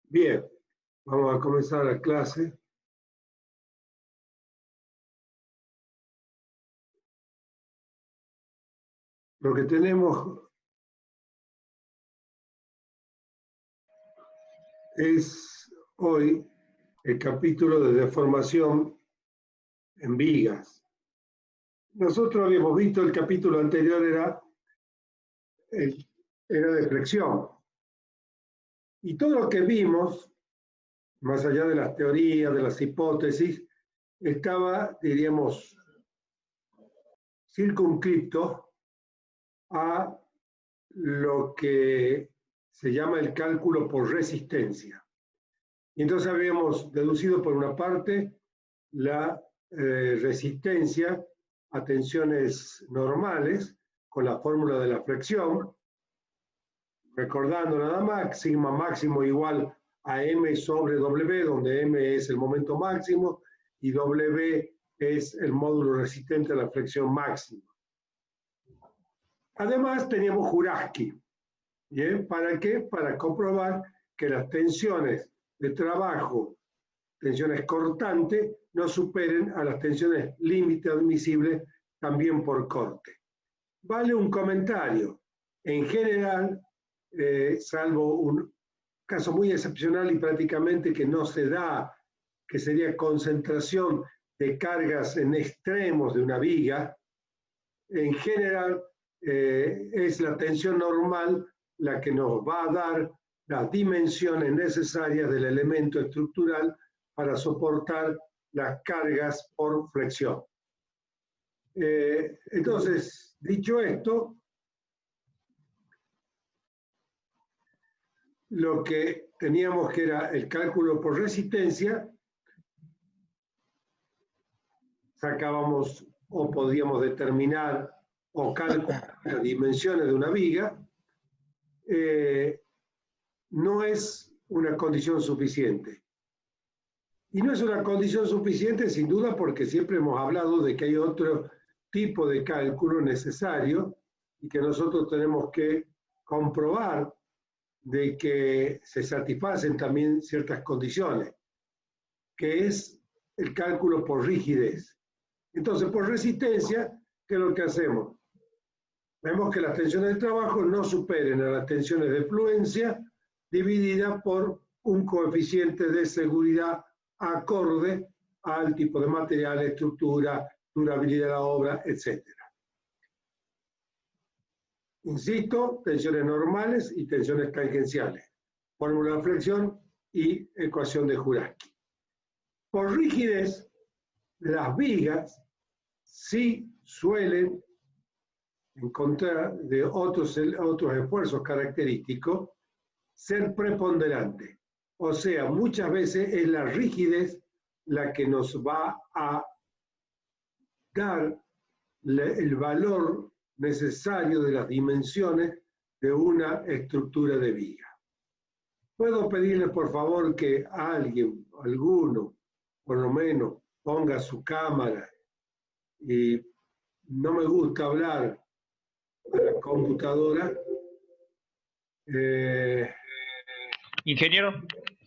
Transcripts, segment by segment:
Bien, vamos a comenzar la clase. Lo que tenemos es hoy el capítulo de deformación en vigas. Nosotros habíamos visto el capítulo anterior era de flexión. Y todo lo que vimos, más allá de las teorías, de las hipótesis, estaba, diríamos, circunscripto a lo que se llama el cálculo por resistencia. Y entonces habíamos deducido por una parte la resistencia a tensiones normales con la fórmula de la flexión, recordando nada más, sigma máximo igual a m sobre w, donde m es el momento máximo y w es el módulo resistente a la flexión máxima. Además teníamos Jurafsky. ¿Bien? ¿Para qué? Para comprobar que las tensiones de trabajo, tensiones cortantes, no superen a las tensiones límite admisibles también por corte. Vale un comentario. En general, salvo un caso muy excepcional y prácticamente que no se da, que sería concentración de cargas en extremos de una viga, en general es la tensión normal la que nos va a dar las dimensiones necesarias del elemento estructural para soportar las cargas por flexión. Entonces, dicho esto, lo que teníamos que era el cálculo por resistencia, sacábamos o podíamos determinar o calcular las dimensiones de una viga, no es una condición suficiente. Y no es una condición suficiente sin duda porque siempre hemos hablado de que hay otro tipo de cálculo necesario y que nosotros tenemos que comprobar de que se satisfacen también ciertas condiciones, que es el cálculo por rigidez. Entonces, por resistencia, ¿qué es lo que hacemos? Vemos que las tensiones de trabajo no superen a las tensiones de fluencia dividida por un coeficiente de seguridad acorde al tipo de material, estructura, durabilidad de la obra, etc. Insisto, tensiones normales y tensiones tangenciales. Fórmula de flexión y ecuación de Jurafsky. Por rigidez, las vigas sí suelen encontrar de otros esfuerzos característicos ser preponderante. O sea, muchas veces es la rigidez la que nos va a dar el valor necesario de las dimensiones de una estructura de viga. ¿Puedo pedirle por favor que alguno, por lo menos, ponga su cámara? Y no me gusta hablar de la computadora. Ingeniero,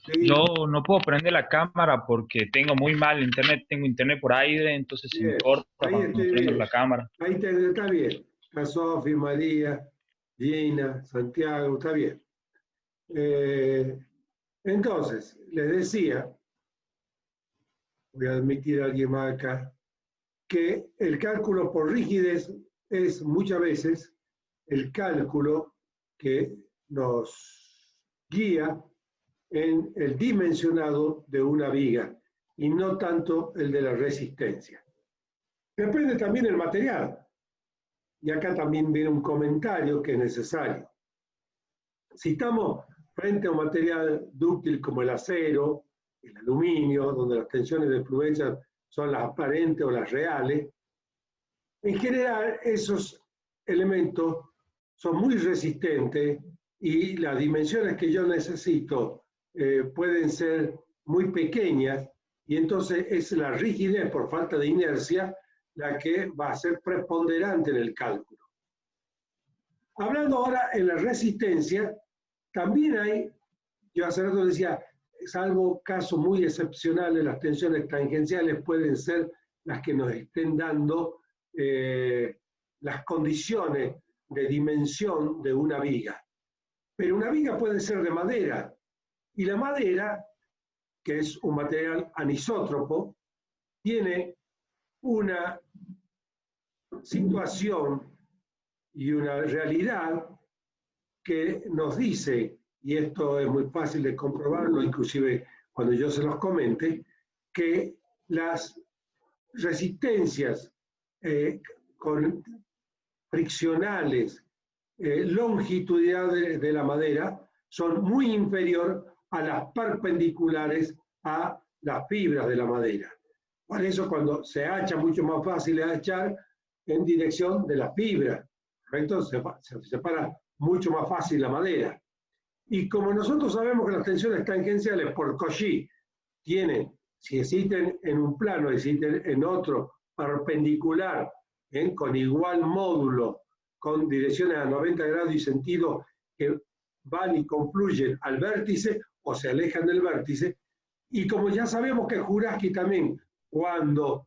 Sí. yo no puedo prender la cámara porque tengo muy mal internet, tengo internet por aire, entonces se me corta cuando prendo la cámara. Ahí está bien. Está Sofi, María, Gina, Santiago, está bien. Entonces, les decía, voy a admitir a alguien más acá, que el cálculo por rigidez es muchas veces el cálculo que nos guía en el dimensionado de una viga y no tanto el de la resistencia. Depende también del material. Y acá también viene un comentario que es necesario. Si estamos frente a un material dúctil como el acero, el aluminio, donde las tensiones de fluencia son las aparentes o las reales, en general esos elementos son muy resistentes y las dimensiones que yo necesito pueden ser muy pequeñas y entonces es la rigidez por falta de inercia la que va a ser preponderante en el cálculo. Hablando ahora en la resistencia, también hay, yo hace rato decía, salvo casos muy excepcionales, las tensiones tangenciales pueden ser las que nos estén dando las condiciones de dimensión de una viga. Pero una viga puede ser de madera, y la madera, que es un material anisótropo, tiene una situación y una realidad que nos dice, y esto es muy fácil de comprobarlo, inclusive cuando yo se los comente, que las resistencias friccionales longitudinales de la madera son muy inferior a las perpendiculares a las fibras de la madera. Por eso cuando se hacha, mucho más fácil es hachar en dirección de la fibra, ¿correcto? Se separa mucho más fácil la madera. Y como nosotros sabemos que las tensiones tangenciales por Cauchy tienen, si existen en un plano, existen en otro perpendicular, con igual módulo, con direcciones a 90 grados y sentido que van y confluyen al vértice o se alejan del vértice. Y como ya sabemos que Jurajski también, cuando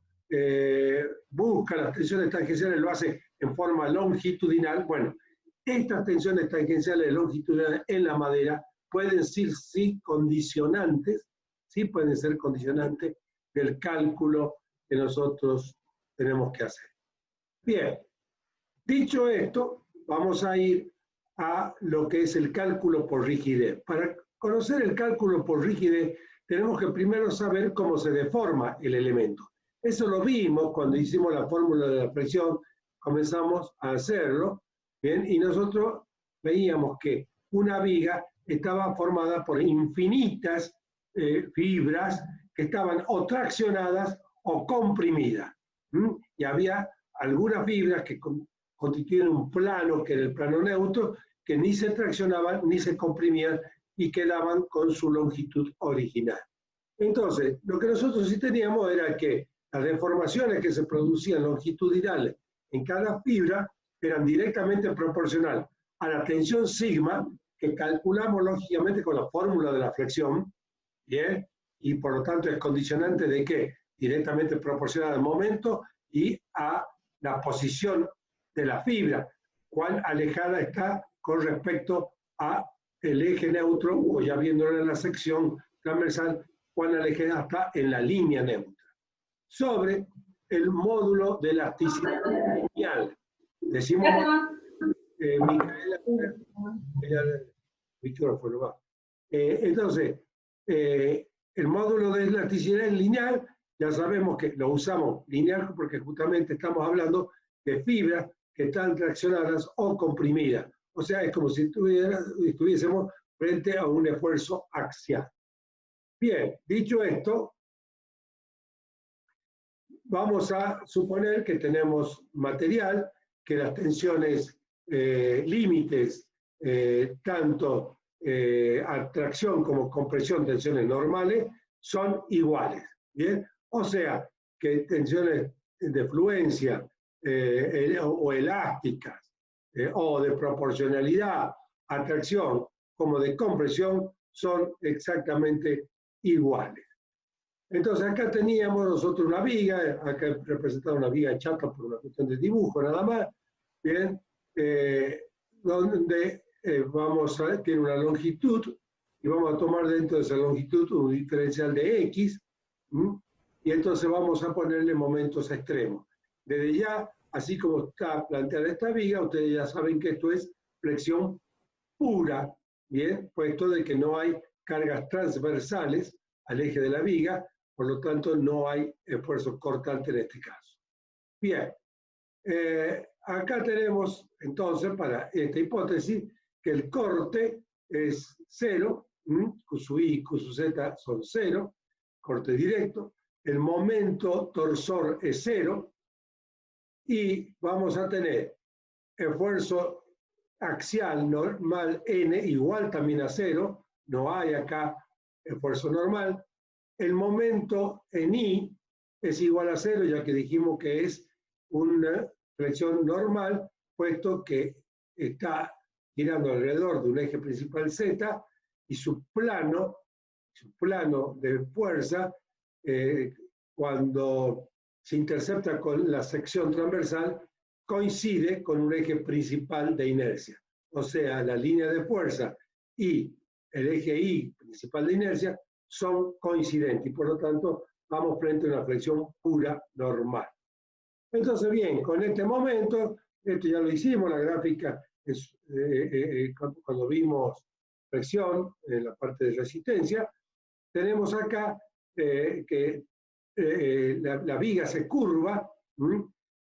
busca las tensiones tangenciales, lo hace en forma longitudinal. Bueno, estas tensiones tangenciales longitudinales en la madera pueden ser sí condicionantes, sí pueden ser condicionantes del cálculo que nosotros tenemos que hacer. Bien, dicho esto, vamos a ir a lo que es el cálculo por rigidez. Para conocer el cálculo por rigidez, tenemos que primero saber cómo se deforma el elemento. Eso lo vimos cuando hicimos la fórmula de la presión, comenzamos a hacerlo, ¿bien? Y nosotros veíamos que una viga estaba formada por infinitas fibras que estaban o traccionadas o comprimidas. Y había algunas fibras que constituyen un plano, que era el plano neutro, que ni se traccionaban ni se comprimían y quedaban con su longitud original. Entonces, lo que nosotros sí teníamos era que las deformaciones que se producían longitudinales en cada fibra eran directamente proporcional a la tensión sigma, que calculamos lógicamente con la fórmula de la flexión, ¿bien? Y por lo tanto es condicionante de que directamente proporcional al momento y a la posición de la fibra, cuán alejada está con respecto a el eje neutro, o ya viéndolo en la sección transversal, cuán alejada está en la línea neutra. Sobre el módulo de elasticidad lineal. Decimos, Micaela, el micrófono va. Entonces, el módulo de elasticidad lineal, ya sabemos que lo usamos lineal porque justamente estamos hablando de fibras que están traccionadas o comprimidas. O sea, es como si estuviésemos frente a un esfuerzo axial. Bien, dicho esto, vamos a suponer que tenemos material, que las tensiones límites, tanto atracción como compresión, tensiones normales, son iguales. ¿Bien? O sea, que tensiones de fluencia o elásticas, o de proporcionalidad, atracción, como de compresión, son exactamente iguales. Entonces acá teníamos nosotros una viga, acá representada una viga chata por una cuestión de dibujo nada más, ¿bien? Donde tiene una longitud, y vamos a tomar dentro de esa longitud un diferencial de X, y entonces vamos a ponerle momentos extremos. Desde ya, así como está planteada esta viga, ustedes ya saben que esto es flexión pura, ¿bien? Puesto de que no hay cargas transversales al eje de la viga, por lo tanto no hay esfuerzo cortante en este caso. Bien, acá tenemos entonces para esta hipótesis que el corte es 0, Q sub I y Q sub Z son 0, corte directo, el momento torsor es 0, y vamos a tener esfuerzo axial normal N igual también a 0, no hay acá esfuerzo normal. El momento en I es igual a 0, ya que dijimos que es una flexión normal, puesto que está girando alrededor de un eje principal Z y su plano su plano de fuerza, cuando se intercepta con la sección transversal, coincide con un eje principal de inercia. O sea, la línea de fuerza y el eje Y principal de inercia son coincidentes y por lo tanto vamos frente a una flexión pura normal. Entonces, bien, con este momento, esto ya lo hicimos, la gráfica es cuando vimos flexión en la parte de resistencia, tenemos acá que la viga se curva,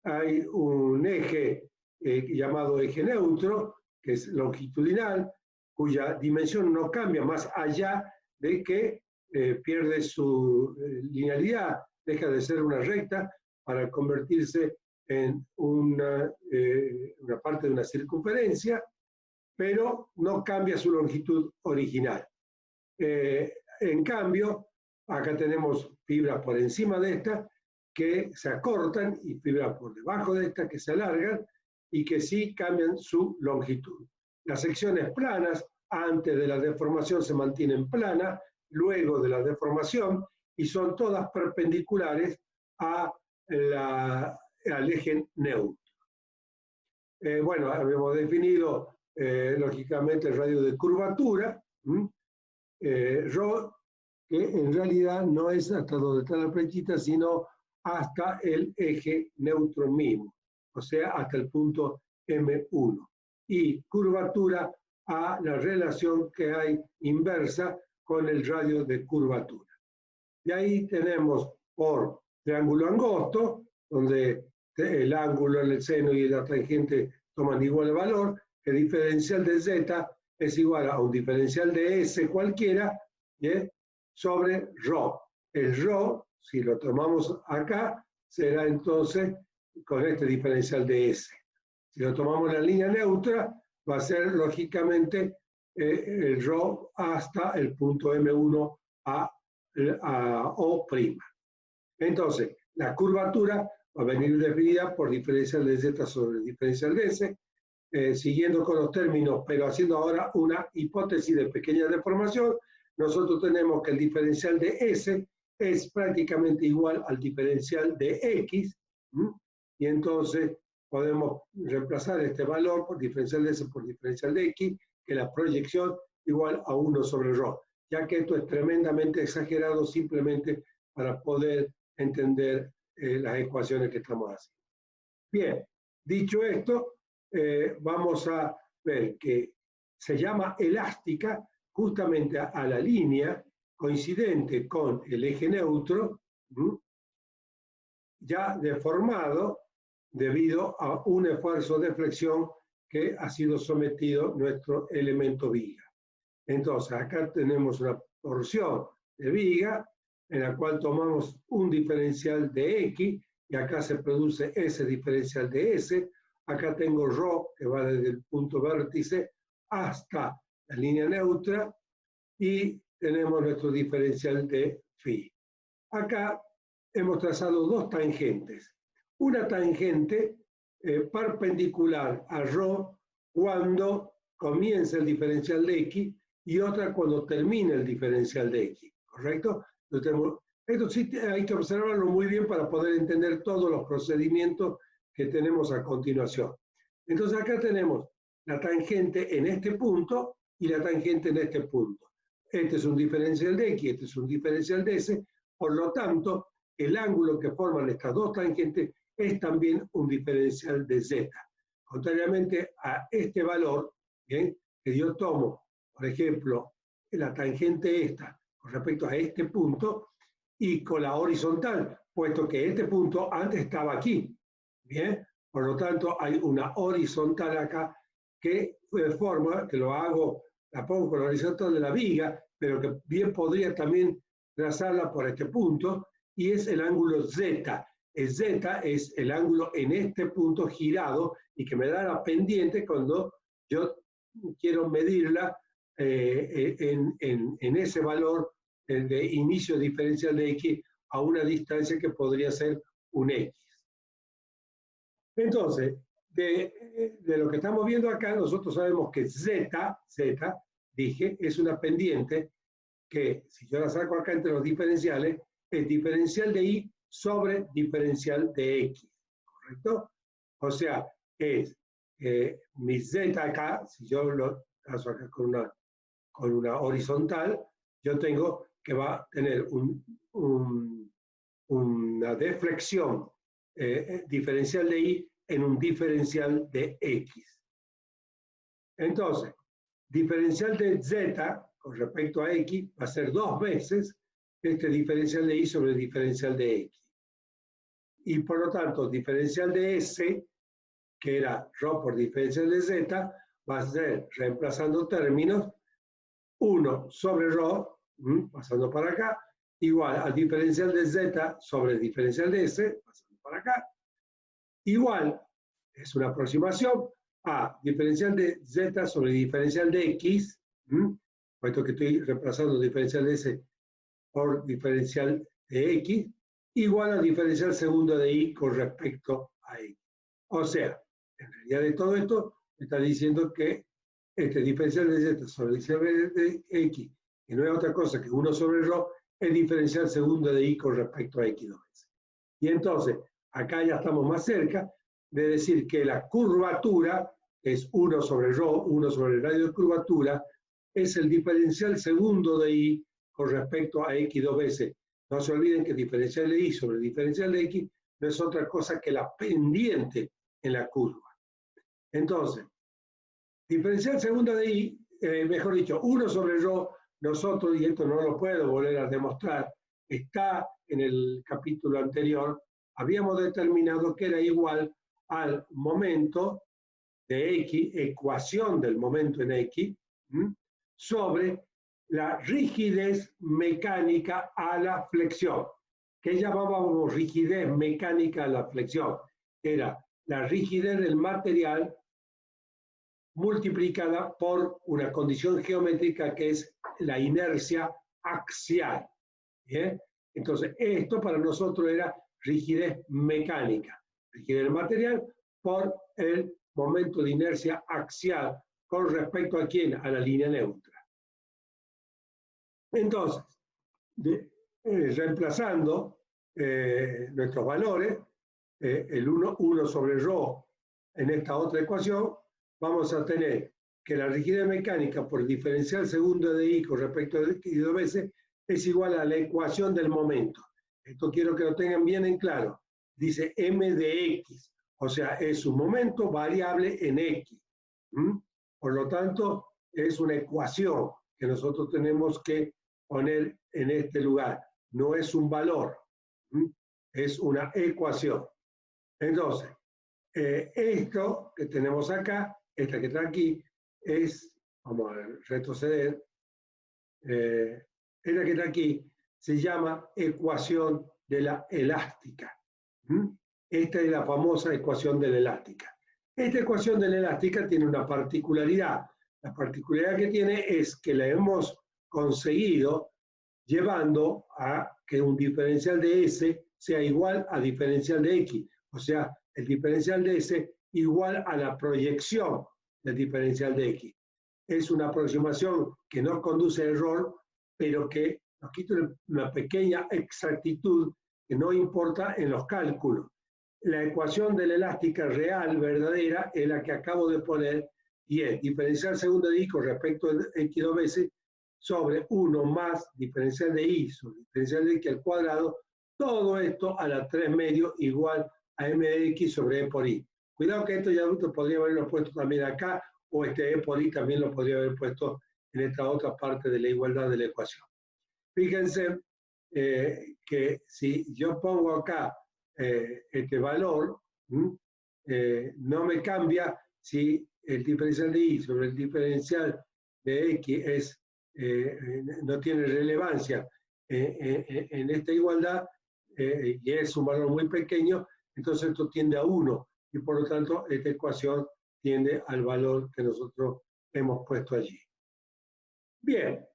hay un eje llamado eje neutro, que es longitudinal, cuya dimensión no cambia más allá de que pierde su linealidad, deja de ser una recta para convertirse en una parte de una circunferencia, pero no cambia su longitud original. En cambio, acá tenemos fibras por encima de esta que se acortan y fibras por debajo de esta que se alargan y que sí cambian su longitud. Las secciones planas antes de la deformación se mantienen planas, luego de la deformación, y son todas perpendiculares al eje neutro. Bueno, habíamos definido lógicamente el radio de curvatura, ρ, que en realidad no es hasta donde está la flechita, sino hasta el eje neutro mismo, o sea, hasta el punto M1. Y curvatura a la relación que hay inversa con el radio de curvatura. Y ahí tenemos por triángulo angosto, donde el ángulo, el seno y la tangente toman igual valor, el diferencial de z es igual a un diferencial de S cualquiera, sobre ρ. El ρ, si lo tomamos acá, será entonces con este diferencial de S. Si lo tomamos en la línea neutra, va a ser lógicamente el ρ hasta el punto M1 a O'. Entonces, la curvatura va a venir definida por diferencial de Z sobre diferencial de S, siguiendo con los términos, pero haciendo ahora una hipótesis de pequeña deformación. Nosotros tenemos que el diferencial de S es prácticamente igual al diferencial de X, y entonces podemos reemplazar este valor por diferencial de S por diferencial de X, que la proyección igual a 1 sobre ρ, ya que esto es tremendamente exagerado simplemente para poder entender las ecuaciones que estamos haciendo. Bien, dicho esto, vamos a ver que se llama elástica justamente a la línea coincidente con el eje neutro, ya deformado debido a un esfuerzo de flexión que ha sido sometido nuestro elemento viga. Entonces, acá tenemos una porción de viga en la cual tomamos un diferencial de X y acá se produce ese diferencial de S. Acá tengo ρ que va desde el punto vértice hasta la línea neutra y tenemos nuestro diferencial de phi. Acá hemos trazado dos tangentes. Una tangente perpendicular a ρ cuando comienza el diferencial de X y otra cuando termina el diferencial de X, ¿correcto? Esto sí hay que observarlo muy bien para poder entender todos los procedimientos que tenemos a continuación. Entonces acá tenemos la tangente en este punto y la tangente en este punto. Este es un diferencial de X, este es un diferencial de S, por lo tanto, el ángulo que forman estas dos tangentes es también un diferencial de Z. Contrariamente a este valor, ¿bien?, que yo tomo, por ejemplo, la tangente esta con respecto a este punto y con la horizontal, puesto que este punto antes estaba aquí, ¿bien? Por lo tanto, hay una horizontal acá que forma, que lo hago, la pongo con la horizontal de la viga, pero que bien podría también trazarla por este punto, y es el ángulo Z. El Z es el ángulo en este punto girado y que me da la pendiente cuando yo quiero medirla en ese valor de inicio diferencial de X a una distancia que podría ser un X. Entonces, de lo que estamos viendo acá, nosotros sabemos que Z, dije, es una pendiente que si yo la saco acá entre los diferenciales, es diferencial de y sobre diferencial de x, ¿correcto? O sea, es mi z acá, si yo lo paso acá con una horizontal, yo tengo que va a tener una deflexión diferencial de y en un diferencial de x. Entonces, diferencial de z con respecto a x va a ser 2 veces este diferencial de y sobre el diferencial de x. Y por lo tanto, diferencial de s, que era ρ por diferencial de z, va a ser, reemplazando términos, 1 sobre ρ, pasando para acá, igual al diferencial de z sobre el diferencial de s, pasando para acá, igual, es una aproximación, a diferencial de z sobre diferencial de x, puesto que estoy reemplazando diferencial de s por diferencial de x, igual a diferencial segundo de y con respecto a x. O sea, en realidad de todo esto, me está diciendo que este diferencial de z sobre diferencial de x, que no es otra cosa que 1 sobre ρ, es diferencial segundo de y con respecto a x 2 veces. Y entonces, acá ya estamos más cerca de decir que la curvatura es 1 sobre ρ, 1 sobre el radio de curvatura, es el diferencial segundo de y con respecto a x 2 veces. No se olviden que diferencial de y sobre diferencial de x no es otra cosa que la pendiente en la curva. Entonces, diferencial segunda de y, mejor dicho, 1 sobre ρ, nosotros, y esto no lo puedo volver a demostrar, está en el capítulo anterior, habíamos determinado que era igual al momento de x, ecuación del momento en x, sobre la rigidez mecánica a la flexión, que llamábamos rigidez mecánica a la flexión. Era la rigidez del material multiplicada por una condición geométrica que es la inercia axial. ¿Bien? Entonces, esto para nosotros era rigidez mecánica, rigidez del material por el momento de inercia axial con respecto a quién, a la línea neutra. Entonces, reemplazando nuestros valores, el 1 sobre ρ en esta otra ecuación, vamos a tener que la rigidez mecánica por diferencial segundo de y con respecto a x 2 veces es igual a la ecuación del momento. Esto quiero que lo tengan bien en claro. Dice m de x, o sea, es un momento variable en x. Por lo tanto, es una ecuación que nosotros tenemos que poner en este lugar. No es un valor, es una ecuación. Entonces, esto que tenemos acá, esta que está aquí, es, vamos a retroceder, esta que está aquí se llama ecuación de la elástica. Esta es la famosa ecuación de la elástica. Esta ecuación de la elástica tiene una particularidad. La particularidad que tiene es que la hemos conseguido llevando a que un diferencial de S sea igual a diferencial de X. O sea, el diferencial de S igual a la proyección del diferencial de X. Es una aproximación que no conduce a error, pero que nos quita una pequeña exactitud que no importa en los cálculos. La ecuación de la elástica real, verdadera, es la que acabo de poner, y es diferencial segundo de y con respecto a x 2 veces sobre 1 más diferencial de y sobre diferencial de x al cuadrado, todo esto a la 3 medio igual a m de x sobre e por i. Cuidado que esto ya podría haberlo puesto también acá, o este e por i también lo podría haber puesto en esta otra parte de la igualdad de la ecuación. Fíjense que si yo pongo acá este valor, no me cambia si el diferencial de y sobre el diferencial de x no tiene relevancia en esta igualdad y es un valor muy pequeño, entonces esto tiende a 1 y por lo tanto esta ecuación tiende al valor que nosotros hemos puesto allí. Bien,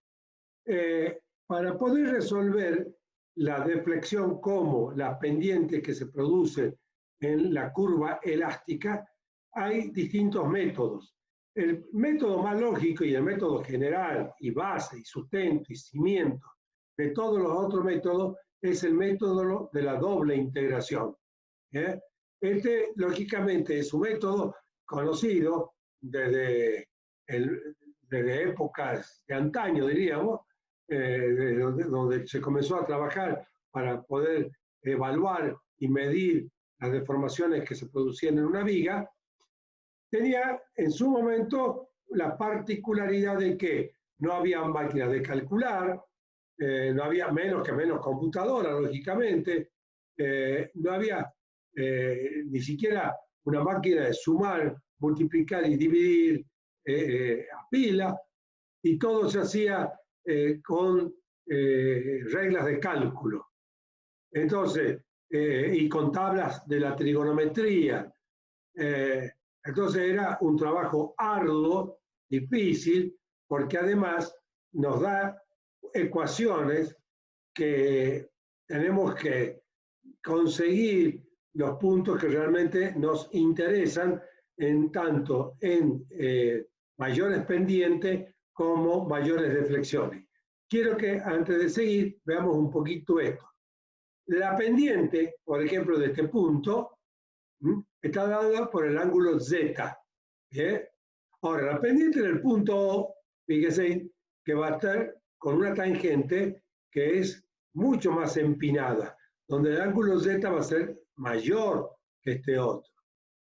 para poder resolver la deflexión como la pendiente que se produce en la curva elástica, hay distintos métodos. el método más lógico y el método general y base y sustento y cimiento de todos los otros métodos es el método de la doble integración. Este, lógicamente, es un método conocido desde épocas de antaño, diríamos, donde se comenzó a trabajar para poder evaluar y medir las deformaciones que se producían en una viga. Tenía en su momento la particularidad de que no había máquinas de calcular, no había menos computadora, lógicamente, no había ni siquiera una máquina de sumar, multiplicar y dividir a pila, y todo se hacía con reglas de cálculo. Entonces, y con tablas de la trigonometría. Entonces era un trabajo arduo, difícil, porque además nos da ecuaciones que tenemos que conseguir los puntos que realmente nos interesan, en tanto en mayores pendientes como mayores deflexiones. Quiero que antes de seguir veamos un poquito esto. La pendiente, por ejemplo, de este punto, está dada por el ángulo Z. ¿Bien? Ahora, la pendiente del punto O, fíjese que va a estar con una tangente que es mucho más empinada, donde el ángulo Z va a ser mayor que este otro.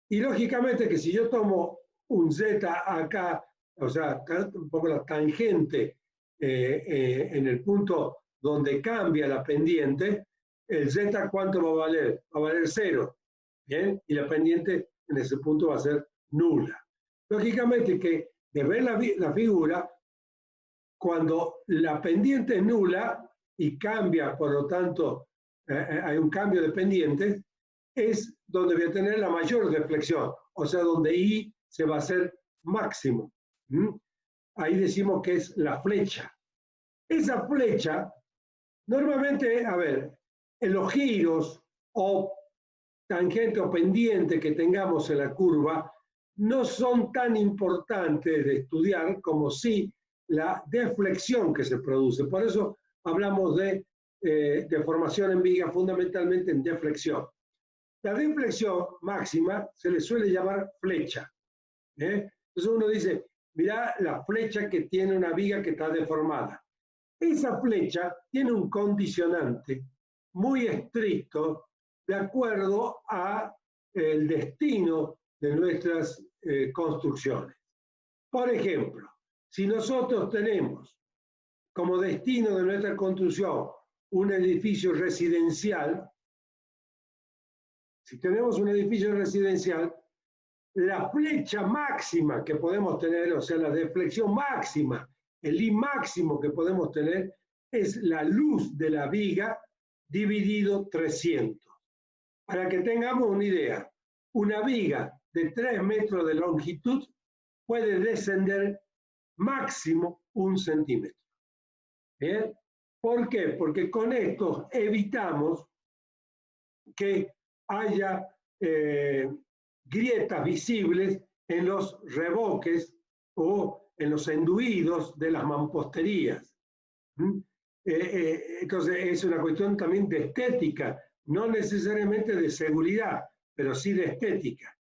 Y lógicamente que si yo tomo un Z acá, o sea, un poco la tangente en el punto donde cambia la pendiente, el Z ¿cuánto va a valer? Va a valer 0. ¿Bien? Y la pendiente en ese punto va a ser nula. Lógicamente que de ver la figura, cuando la pendiente es nula y cambia, por lo tanto, hay un cambio de pendientes, es donde voy a tener la mayor deflexión, o sea, donde I se va a hacer máximo. Ahí decimos que es la flecha. Esa flecha, normalmente, a ver, en los giros o tangente o pendiente que tengamos en la curva, no son tan importantes de estudiar como sí la deflexión que se produce. Por eso hablamos de deformación en viga fundamentalmente en deflexión. La deflexión máxima se le suele llamar flecha. Entonces uno dice, mira la flecha que tiene una viga que está deformada. Esa flecha tiene un condicionante muy estricto de acuerdo a el destino de nuestras construcciones. Por ejemplo, si nosotros tenemos como destino de nuestra construcción un edificio residencial, si tenemos un edificio residencial, la flecha máxima que podemos tener, o sea, la deflexión máxima, el I máximo que podemos tener, es la luz de la viga dividido 300. Para que tengamos una idea, una viga de 3 metros de longitud puede descender máximo 1 centímetro. ¿Bien? ¿Por qué? Porque con esto evitamos que haya grietas visibles en los revoques o en los enduidos de las mamposterías. Entonces es una cuestión también de estética, no necesariamente de seguridad, pero sí de estética.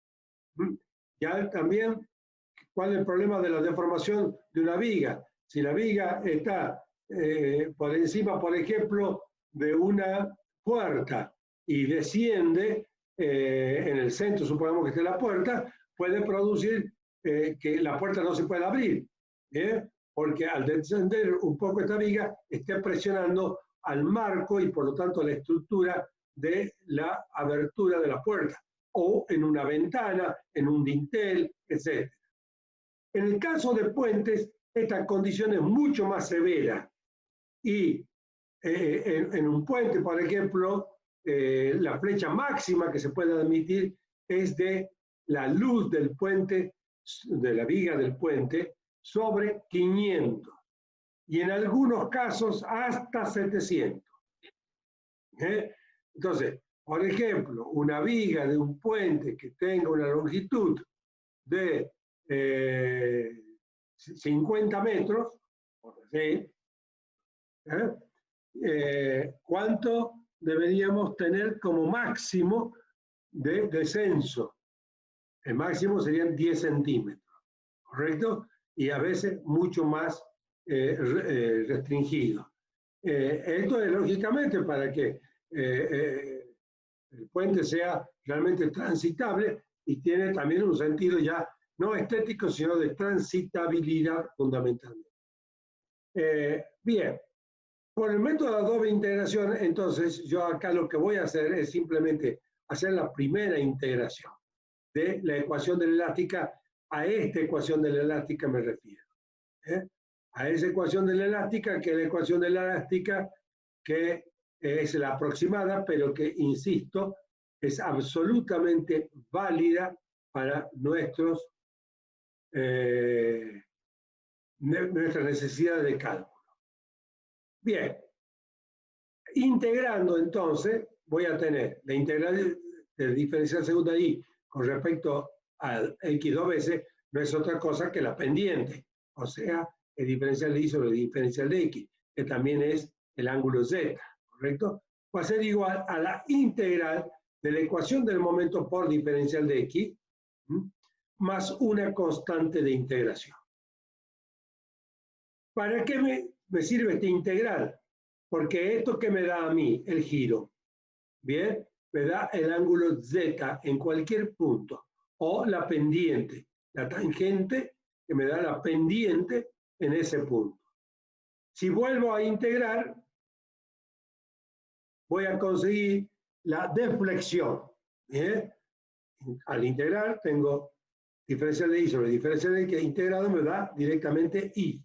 Ya también, ¿cuál es el problema de la deformación de una viga? Si la viga está por encima, por ejemplo, de una puerta y desciende en el centro, supongamos que esté la puerta, puede producir que la puerta no se pueda abrir, porque al descender un poco esta viga está presionando al marco y por lo tanto a la estructura de la abertura de la puerta, o en una ventana, en un dintel, etc. En el caso de puentes, esta condición es mucho más severa y en un puente, por ejemplo, la flecha máxima que se puede admitir es de la luz del puente, de la viga del puente, sobre 500 y en algunos casos hasta 700. Entonces, por ejemplo, una viga de un puente que tenga una longitud de 50 metros, ¿sí? ¿Cuánto deberíamos tener como máximo de descenso? El máximo serían 10 centímetros, ¿correcto? Y a veces mucho más restringido. Esto es lógicamente para que el puente sea realmente transitable y tiene también un sentido ya no estético, sino de transitabilidad fundamentalmente. Bien, por el método de doble integración, entonces yo acá lo que voy a hacer es simplemente hacer la primera integración de la ecuación de la elástica. A esta ecuación de la elástica me refiero. A esa ecuación de la elástica, que es la ecuación de la elástica que es la aproximada, pero que, insisto, es absolutamente válida para nuestras necesidades de cálculo. Bien, integrando entonces, voy a tener la integral del diferencial segunda y con respecto al x dos veces, no es otra cosa que la pendiente, o sea, el diferencial de y sobre el diferencial de x, que también es el ángulo z, ¿correcto? Va a ser igual a la integral de la ecuación del momento por diferencial de x, más una constante de integración. ¿Para qué me sirve esta integral? Porque esto que me da a mí, el giro, ¿bien? Me da el ángulo z en cualquier punto, o la pendiente, la tangente que me da la pendiente en ese punto. Si vuelvo a integrar, voy a conseguir la deflexión. ¿Bien? Al integrar tengo diferencial de y sobre diferencial de que integrado me da directamente y,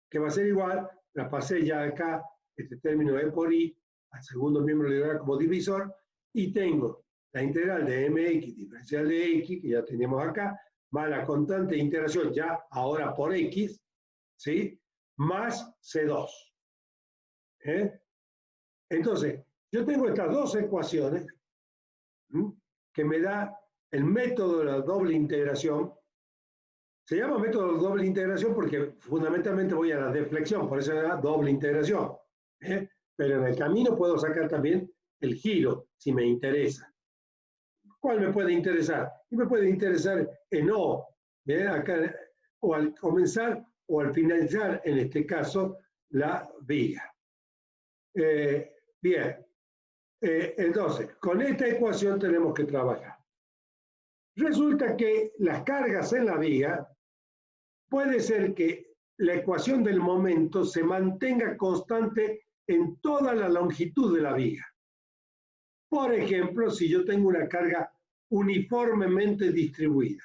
que va a ser igual, la pasé ya acá, este término e por i, al segundo miembro lineal como divisor, y tengo la integral de mx diferencial de x, que ya teníamos acá, más la constante de integración ya ahora por x, ¿sí? Más C2. Entonces, yo tengo estas dos ecuaciones que me da el método de la doble integración. Se llama método de doble integración porque fundamentalmente voy a la deflexión, por eso se llama doble integración. Pero en el camino puedo sacar también el giro, si me interesa. ¿Cuál me puede interesar? Y me puede interesar en O, acá, o al comenzar o al finalizar, en este caso, la viga. Bien, entonces, con esta ecuación tenemos que trabajar. Resulta que las cargas en la viga, puede ser que la ecuación del momento se mantenga constante en toda la longitud de la viga. Por ejemplo, si yo tengo una carga uniformemente distribuida.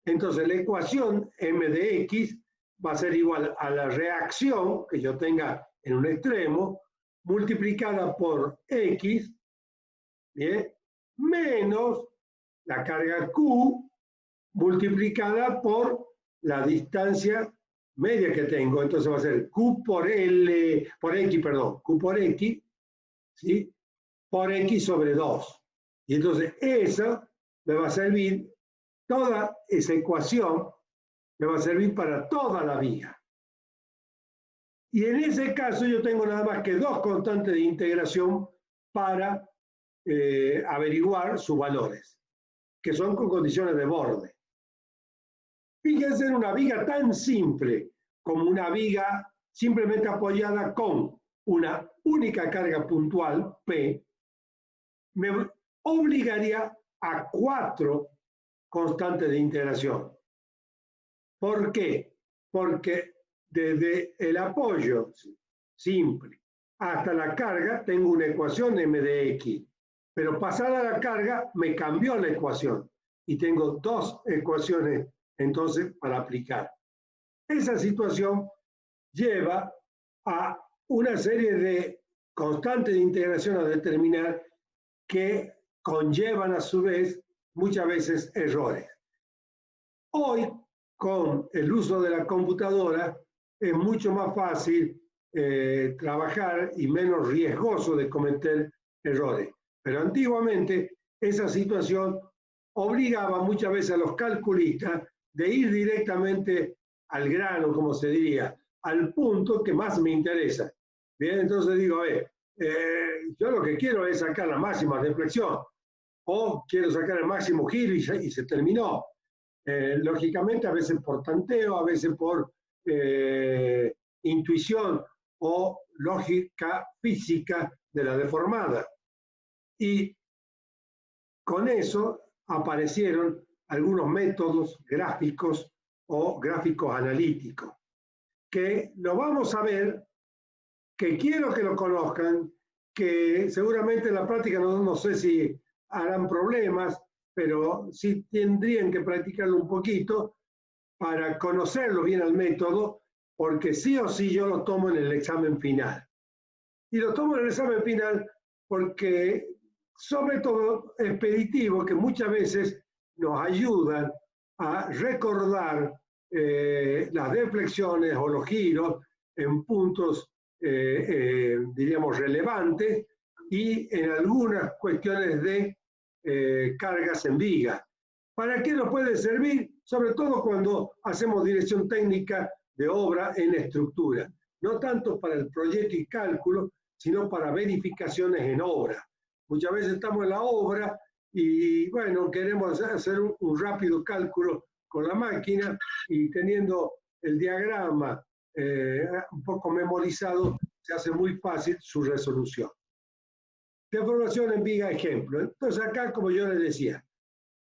Entonces, la ecuación m de x va a ser igual a la reacción que yo tenga en un extremo, multiplicada por x, menos la carga q, multiplicada por la distancia media que tengo. Entonces va a ser q por x, perdón, q por x, ¿sí? Por x sobre 2. Y entonces eso me va a servir, toda esa ecuación me va a servir para toda la viga. Y en ese caso yo tengo nada más que dos constantes de integración para averiguar sus valores, que son con condiciones de borde. Fíjense en una viga tan simple como una viga simplemente apoyada con una única carga puntual, P, me obligaría a 4 constantes de integración. ¿Por qué? Porque desde el apoyo simple hasta la carga tengo una ecuación m de x, pero pasada la carga me cambió la ecuación y tengo dos ecuaciones entonces para aplicar. Esa situación lleva a una serie de constantes de integración a determinar que conllevan a su vez muchas veces errores. Hoy, con el uso de la computadora, es mucho más fácil trabajar y menos riesgoso de cometer errores. Pero antiguamente esa situación obligaba muchas veces a los calculistas de ir directamente al grano, como se diría, al punto que más me interesa. Bien, entonces digo, a ver, yo lo que quiero es sacar la máxima deflexión, o quiero sacar el máximo giro y se terminó. Lógicamente, a veces por tanteo, a veces por intuición o lógica física de la deformada. Y con eso aparecieron algunos métodos gráficos o gráficos analíticos, que lo vamos a ver, que quiero que lo conozcan, que seguramente en la práctica no sé si harán problemas, pero sí tendrían que practicarlo un poquito para conocerlo bien al método, porque sí o sí yo lo tomo en el examen final. Y lo tomo en el examen final porque son métodos expeditivos que muchas veces nos ayudan a recordar las deflexiones o los giros en puntos, diríamos, relevantes y en algunas cuestiones de cargas en viga. ¿Para qué nos puede servir? Sobre todo cuando hacemos dirección técnica de obra en estructura. No tanto para el proyecto y cálculo, sino para verificaciones en obra. Muchas veces estamos en la obra y, bueno, queremos hacer un rápido cálculo con la máquina y teniendo el diagrama un poco memorizado, se hace muy fácil su resolución. Deformación en viga, ejemplo. Entonces acá, como yo les decía,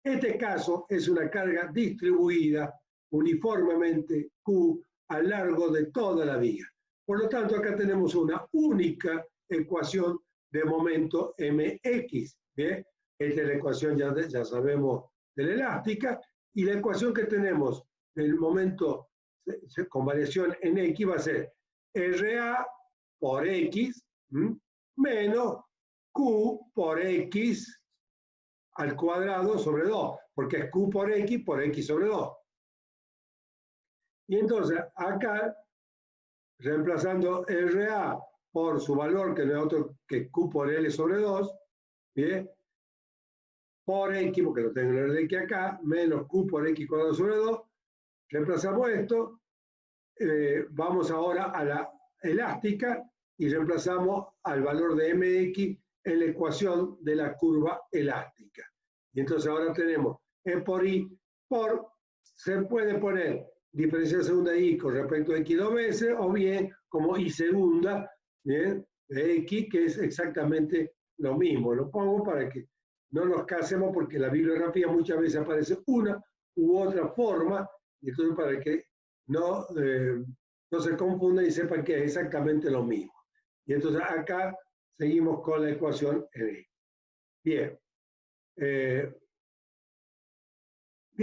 este caso es una carga distribuida uniformemente Q a lo largo de toda la viga. Por lo tanto, acá tenemos una única ecuación de momento mx. ¿Bien? Esta es la ecuación, ya sabemos, de la elástica, y la ecuación que tenemos del momento con variación en x va a ser RA por x menos Q por x al cuadrado sobre 2, porque es Q por x sobre 2. Y entonces, acá, reemplazando RA por su valor, que no es otro que Q por L sobre 2, ¿bien? Por X, porque lo tengo en el X acá, menos Q por X cuadrado sobre 2, reemplazamos esto, vamos ahora a la elástica y reemplazamos al valor de mx en la ecuación de la curva elástica. Y entonces ahora tenemos E por I se puede poner diferencial segunda I con respecto a X dos veces, o bien como I segunda, ¿bien? De X, que es exactamente lo mismo. Lo pongo para que no nos casemos, porque en la bibliografía muchas veces aparece una u otra forma, y entonces para que no se confunda y sepan que es exactamente lo mismo. Y entonces acá seguimos con la ecuación E. Bien. De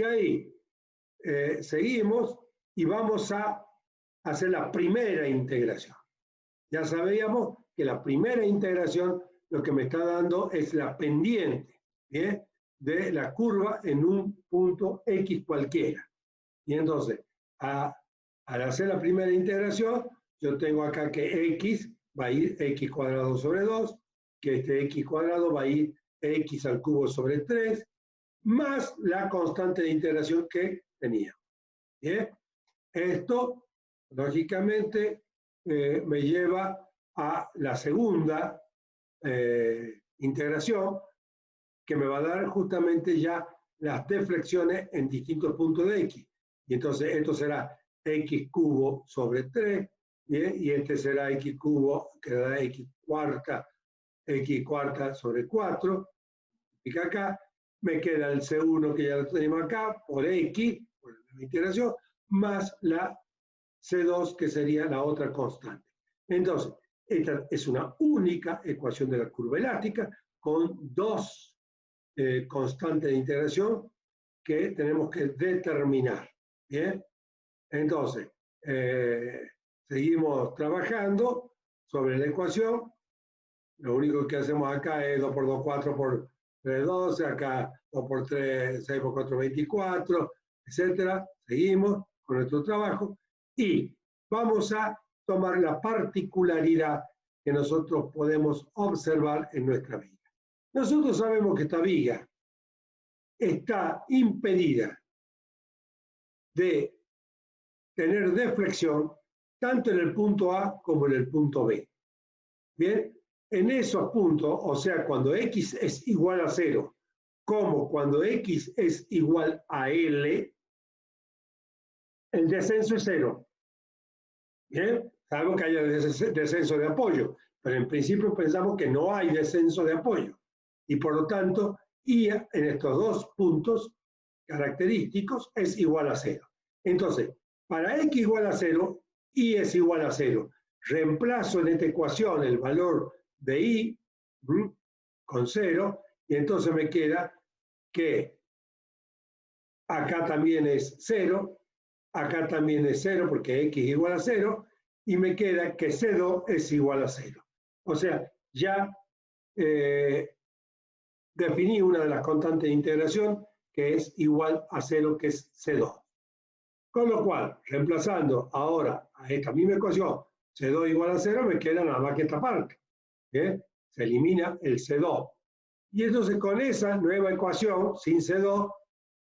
ahí seguimos y vamos a hacer la primera integración. Ya sabíamos que la primera integración lo que me está dando es la pendiente, ¿bien?, de la curva en un punto X cualquiera. Y entonces, al hacer la primera integración, yo tengo acá que X va a ir X cuadrado sobre 2, que este X cuadrado va a ir X al cubo sobre 3, más la constante de integración que teníamos. ¿Bien? Esto, lógicamente, me lleva a la segunda integración, que me va a dar justamente ya las deflexiones en distintos puntos de X. Y entonces esto será X cubo sobre 3, ¿bien? Y este será X cubo, que da X cuarta sobre 4. Y que acá me queda el C1, que ya lo tenemos acá, por X, por la integración, más la C2, que sería la otra constante. Entonces, esta es una única ecuación de la curva elástica con dos constantes de integración que tenemos que determinar. ¿Bien? Entonces, seguimos trabajando sobre la ecuación. Lo único que hacemos acá es 2 por 2, 4 por 3, 12, acá 2 por 3, 6 por 4, 24, etcétera. Seguimos con nuestro trabajo y vamos a tomar la particularidad que nosotros podemos observar en nuestra viga. Nosotros sabemos que esta viga está impedida de tener deflexión tanto en el punto A como en el punto B. Bien, en esos puntos, o sea, cuando X es igual a 0, como cuando X es igual a L, el descenso es 0. Bien, salvo que haya descenso de apoyo, pero en principio pensamos que no hay descenso de apoyo. Y por lo tanto, I en estos dos puntos característicos es igual a 0. Entonces, para X igual a 0, I es igual a 0. Reemplazo en esta ecuación el valor de I con 0, y entonces me queda que acá también es 0, acá también es 0 porque X es igual a 0, y me queda que C2 es igual a 0. O sea, ya definí una de las constantes de integración que es igual a 0, que es C2. Con lo cual, reemplazando ahora a esta misma ecuación, C2 igual a 0, me queda nada más que esta parte. Se elimina el C2. Y entonces con esa nueva ecuación, sin C2,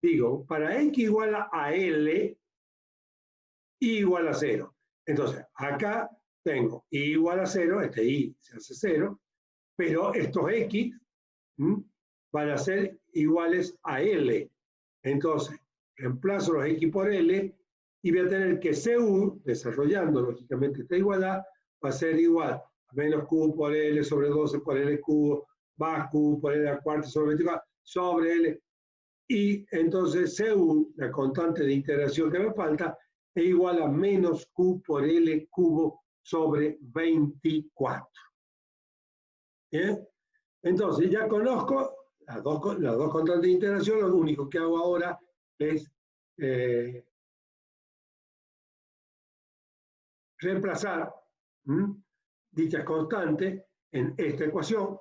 digo, para X igual a L, I igual a 0. Entonces, acá tengo I igual a 0, este I se hace 0, pero estos X van a ser iguales a L. Entonces, reemplazo los X por L y voy a tener que CU, desarrollando lógicamente esta igualdad, va a ser igual a menos Q por L sobre 12 por L cubo, más Q por L a cuarta sobre 24 sobre L. Y entonces CU, la constante de integración que me falta, es igual a menos Q por L cubo sobre 24. ¿Bien? Entonces ya conozco las dos constantes de integración, lo único que hago ahora es reemplazar dichas constantes en esta ecuación,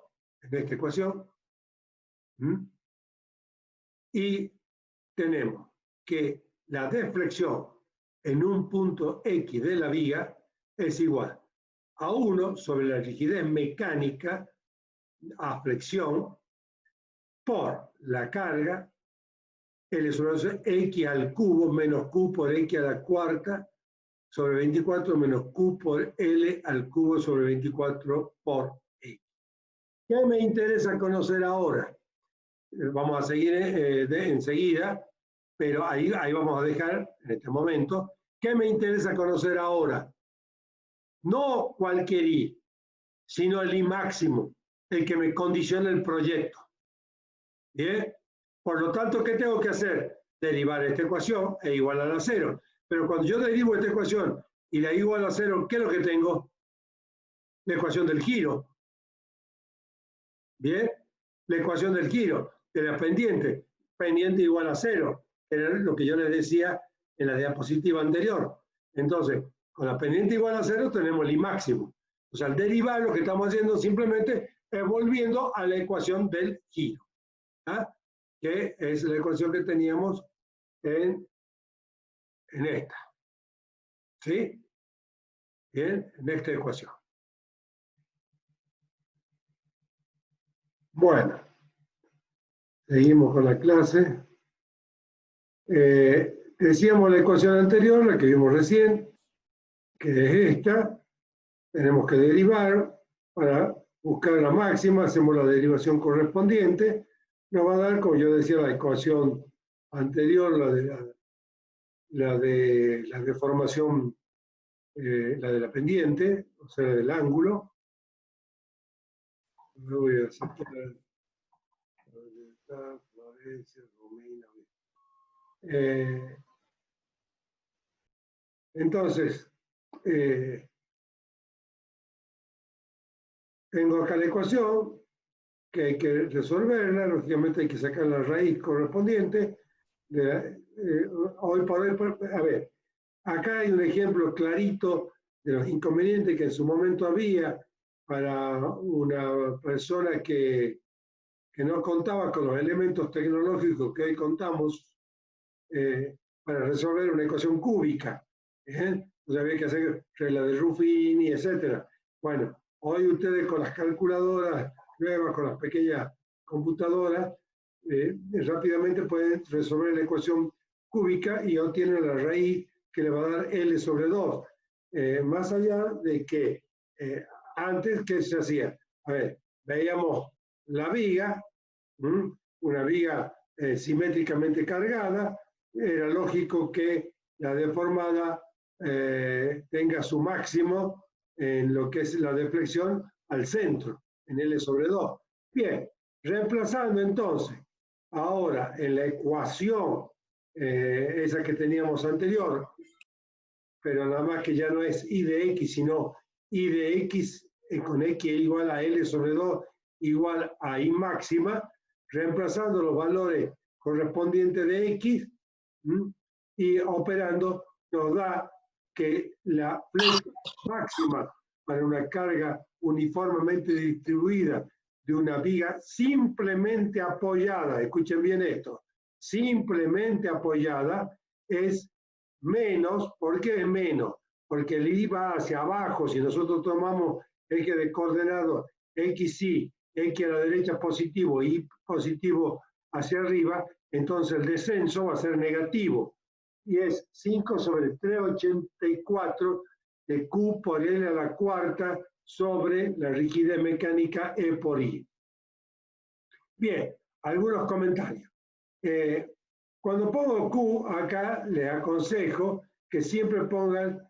y tenemos que la deflexión en un punto X de la viga es igual a 1 sobre la rigidez mecánica a flexión por la carga L sobre X al cubo menos Q por X a la cuarta sobre 24 menos Q por L al cubo sobre 24 por X. ¿Qué me interesa conocer ahora? Vamos a seguir enseguida, pero ahí vamos a dejar en este momento. ¿Qué me interesa conocer ahora? No cualquier I, sino el I máximo, el que me condiciona el proyecto. ¿Bien? Por lo tanto, ¿qué tengo que hacer? Derivar esta ecuación e igualar a 0. Pero cuando yo derivo esta ecuación y la igualo a 0, ¿qué es lo que tengo? La ecuación del giro. ¿Bien? La ecuación del giro, de la pendiente. Pendiente igual a 0. Era lo que yo les decía en la diapositiva anterior. Entonces, con la pendiente igual a 0 tenemos el I máximo. O sea, al derivar lo que estamos haciendo simplemente es volviendo a la ecuación del giro. ¿Ah? Que es la ecuación que teníamos en esta. ¿Sí? Bien, en esta ecuación. Bueno, seguimos con la clase. Decíamos la ecuación anterior, la que vimos recién, que es esta. Tenemos que derivar para buscar la máxima, hacemos la derivación correspondiente. Nos va a dar, como yo decía, la ecuación anterior, la de la deformación, la de la pendiente, o sea, del ángulo. Me voy a aceptar. Florencia, Romina. Entonces, tengo acá la ecuación que hay que resolverla, lógicamente hay que sacar la raíz correspondiente. Hoy por hoy, a ver, acá hay un ejemplo clarito de los inconvenientes que en su momento había para una persona que no contaba con los elementos tecnológicos que hoy contamos para resolver una ecuación cúbica. Entonces había que hacer regla de Ruffini, etc. Bueno, hoy ustedes con las calculadoras nuevas, con las pequeñas computadoras, rápidamente pueden resolver la ecuación cúbica y obtienen la raíz que le va a dar L sobre 2. Más allá de que antes, ¿qué se hacía? A ver, veíamos la viga, una viga simétricamente cargada, era lógico que la deformada tenga su máximo en lo que es la deflexión al centro, en L sobre 2. Bien, reemplazando entonces ahora en la ecuación esa que teníamos anterior, pero nada más que ya no es I de X, sino I de X con X igual a L sobre 2 igual a I máxima, reemplazando los valores correspondientes de X y operando nos da que la flecha máxima para una carga uniformemente distribuida de una viga simplemente apoyada, escuchen bien esto, simplemente apoyada es menos. ¿Por qué es menos? Porque el I va hacia abajo. Si nosotros tomamos eje de coordenado XY, X a la derecha positivo y positivo hacia arriba, entonces el descenso va a ser negativo. Y es 5 sobre 384 de Q por L a la cuarta sobre la rigidez mecánica E por I. Bien, algunos comentarios. Cuando pongo Q acá, les aconsejo que siempre pongan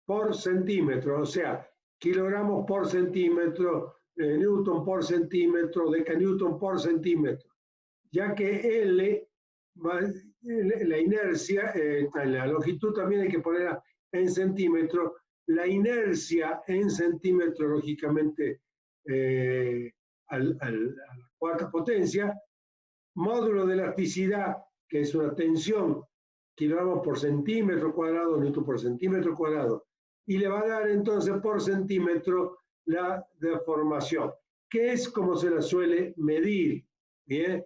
por centímetro, o sea, kilogramos por centímetro, newton por centímetro, decanewton por centímetro, ya que L, la inercia, la longitud también hay que ponerla en centímetro, la inercia en centímetro, lógicamente, a la cuarta potencia, módulo de elasticidad, que es una tensión, kilogramos por centímetro cuadrado, newton por centímetro cuadrado, y le va a dar entonces por centímetro la deformación, que es como se la suele medir, ¿bien?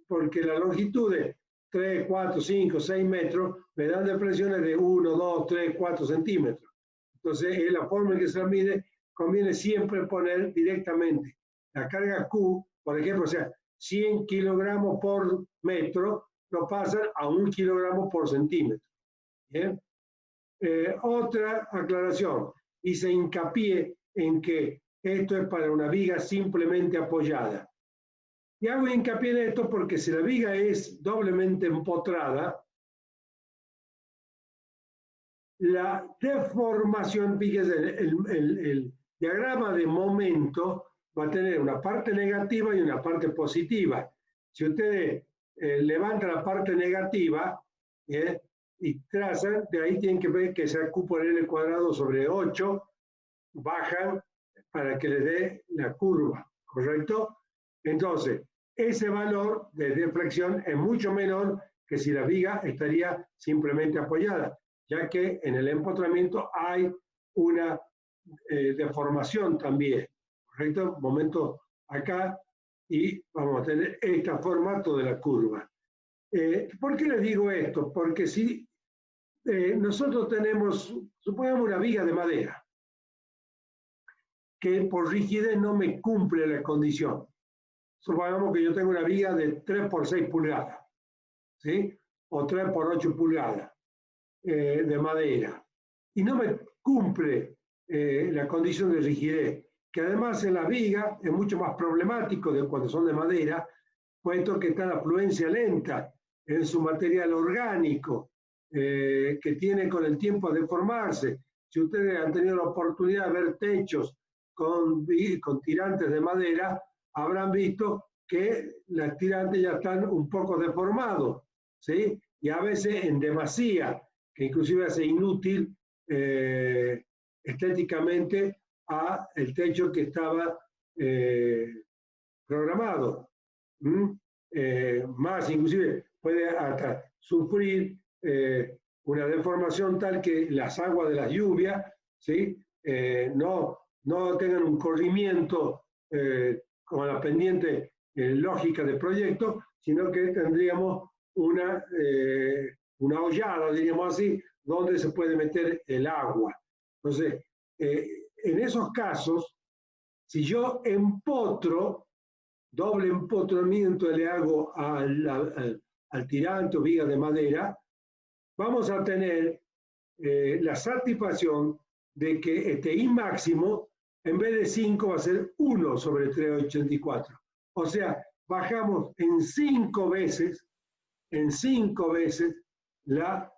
Porque la longitud de 3, 4, 5, 6 metros me dan depresiones de 1, 2, 3, 4 centímetros. Entonces, en la forma en que se la mide, conviene siempre poner directamente la carga Q, por ejemplo, o sea, 100 kilogramos por metro, lo pasan a 1 kilogramo por centímetro. ¿Bien? Otra aclaración, hice hincapié en que esto es para una viga simplemente apoyada. Y hago hincapié en esto porque si la viga es doblemente empotrada, la deformación, fíjese, el diagrama de momento va a tener una parte negativa y una parte positiva. Si ustedes levantan la parte negativa y trazan, de ahí tienen que ver que sea Q por L cuadrado sobre 8, bajan para que les dé la curva, ¿correcto? Entonces, ese valor de deflexión es mucho menor que si la viga estaría simplemente apoyada, ya que en el empotramiento hay una deformación también, ¿correcto? Momento acá y vamos a tener este formato de la curva. ¿Por qué les digo esto? Porque si nosotros tenemos, supongamos una viga de madera, que por rigidez no me cumple la condición. Supongamos que yo tengo una viga de 3 por 6 pulgadas, ¿sí? O 3 por 8 pulgadas de madera. Y no me cumple la condición de rigidez, que además en la viga es mucho más problemático de cuando son de madera, puesto que está la fluencia lenta en su material orgánico, que tiene con el tiempo a deformarse. Si ustedes han tenido la oportunidad de ver techos con tirantes de madera, habrán visto que los tirantes ya están un poco deformados, ¿sí? Y a veces en demasía, que inclusive hace inútil estéticamente a el techo que estaba programado. Más inclusive puede hasta sufrir una deformación tal que las aguas de las lluvias, ¿sí? no tengan un corrimiento con la pendiente lógica del proyecto, sino que tendríamos una hollada, diríamos así, donde se puede meter el agua. Entonces, en esos casos, si yo empotro doble empotramiento le hago al tirante o viga de madera, vamos a tener la satisfacción de que este I máximo, en vez de 5, va a ser 1 sobre 384. O sea, bajamos en 5 veces la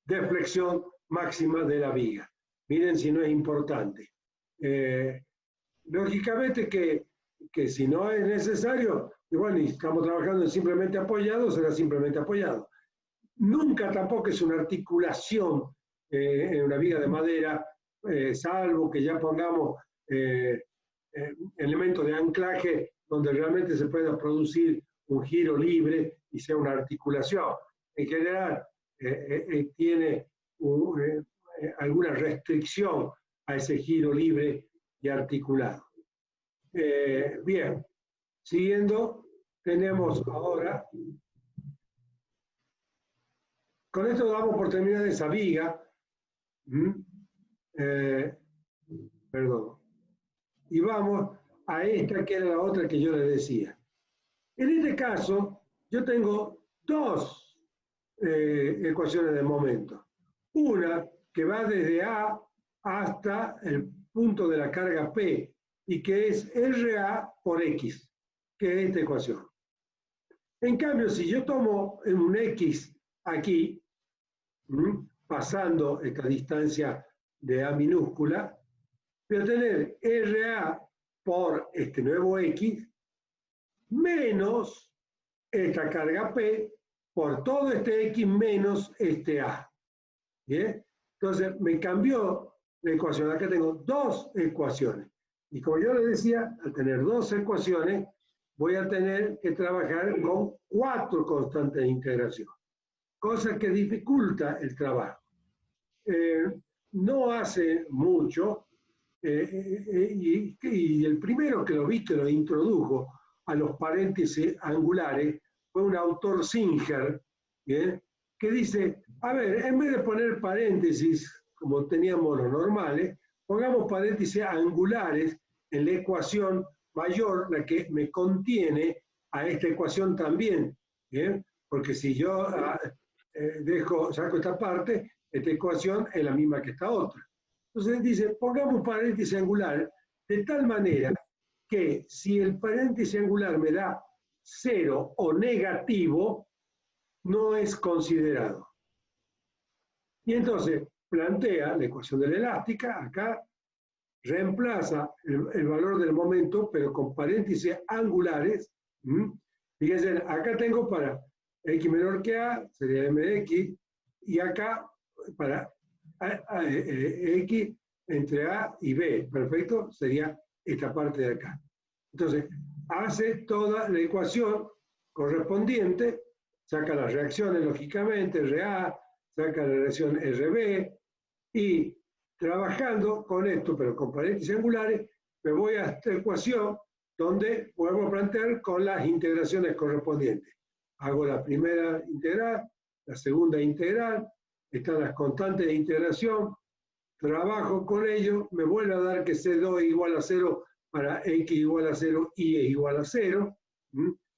deflexión máxima de la viga. Miren si no es importante. Lógicamente que si no es necesario, y bueno, y estamos trabajando en simplemente apoyado, será simplemente apoyado. Nunca tampoco es una articulación en una viga de madera, salvo que ya pongamos elementos de anclaje donde realmente se pueda producir un giro libre y sea una articulación. En general, tiene alguna restricción a ese giro libre y articulado. Bien, siguiendo, tenemos ahora, con esto damos por terminada esa viga, perdón, y vamos a esta que era la otra que yo les decía. En este caso, yo tengo dos ecuaciones de momento. Una que va desde A hasta el punto de la carga P y que es RA por X, que es esta ecuación. En cambio, si yo tomo un X aquí, pasando esta distancia de A minúscula, voy a tener RA por este nuevo X menos esta carga P por todo este X menos este A. ¿Bien? Entonces, me cambió la ecuación. Acá tengo dos ecuaciones. Y como yo les decía, al tener dos ecuaciones, voy a tener que trabajar con 4 constantes de integración, cosa que dificulta el trabajo. No hace mucho, y el primero que lo vi, que lo introdujo a los paréntesis angulares, fue un autor Singer, ¿bien? Que dice, a ver, en vez de poner paréntesis, como teníamos los normales, pongamos paréntesis angulares en la ecuación mayor, la que me contiene a esta ecuación también, ¿bien? Porque si yo saco esta parte, esta ecuación es la misma que esta otra. Entonces dice, pongamos paréntesis angular de tal manera que si el paréntesis angular me da 0 o negativo, no es considerado. Y entonces plantea la ecuación de la elástica, acá reemplaza el valor del momento, pero con paréntesis angulares. Fíjense, acá tengo para x menor que a, sería m de x, y acá para x entre a y b, perfecto, sería esta parte de acá. Entonces, hace toda la ecuación correspondiente, saca las reacciones lógicamente, RA, saca la reacción RB, y trabajando con esto, pero con paréntesis angulares, me voy a esta ecuación donde podemos plantear con las integraciones correspondientes. Hago la primera integral, la segunda integral, están las constantes de integración, trabajo con ello, me vuelve a dar que C2 es igual a 0 para X igual a 0, Y es igual a 0,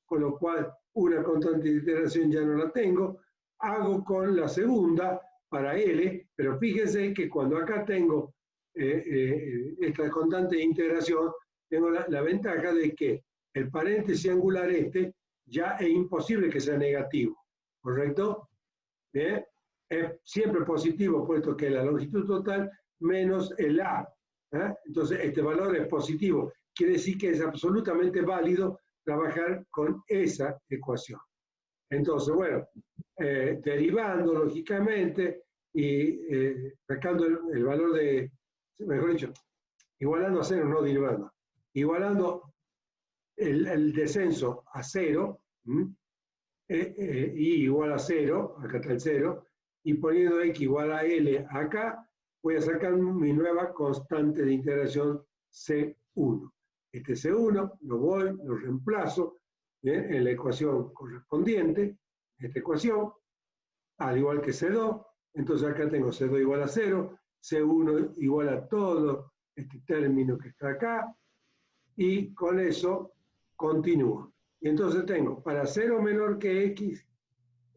con lo cual una constante de integración ya no la tengo. Hago con la segunda para L, pero fíjense que cuando acá tengo esta constante de integración, tengo la ventaja de que el paréntesis angular ya es imposible que sea negativo, ¿correcto? ¿Bien? Es siempre positivo, puesto que la longitud total menos el A. Entonces, este valor es positivo. Quiere decir que es absolutamente válido trabajar con esa ecuación. Entonces, bueno, derivando lógicamente y sacando el valor de, mejor dicho, igualando a 0, no derivando, igualando el descenso a 0, y igual a 0, acá está el 0, y poniendo x igual a L acá, voy a sacar mi nueva constante de integración C1. Este C1 lo reemplazo en la ecuación correspondiente, esta ecuación, al igual que C2, entonces acá tengo C2 igual a 0, C1 igual a todo este término que está acá, y con eso continúo. Y entonces tengo para 0 menor que X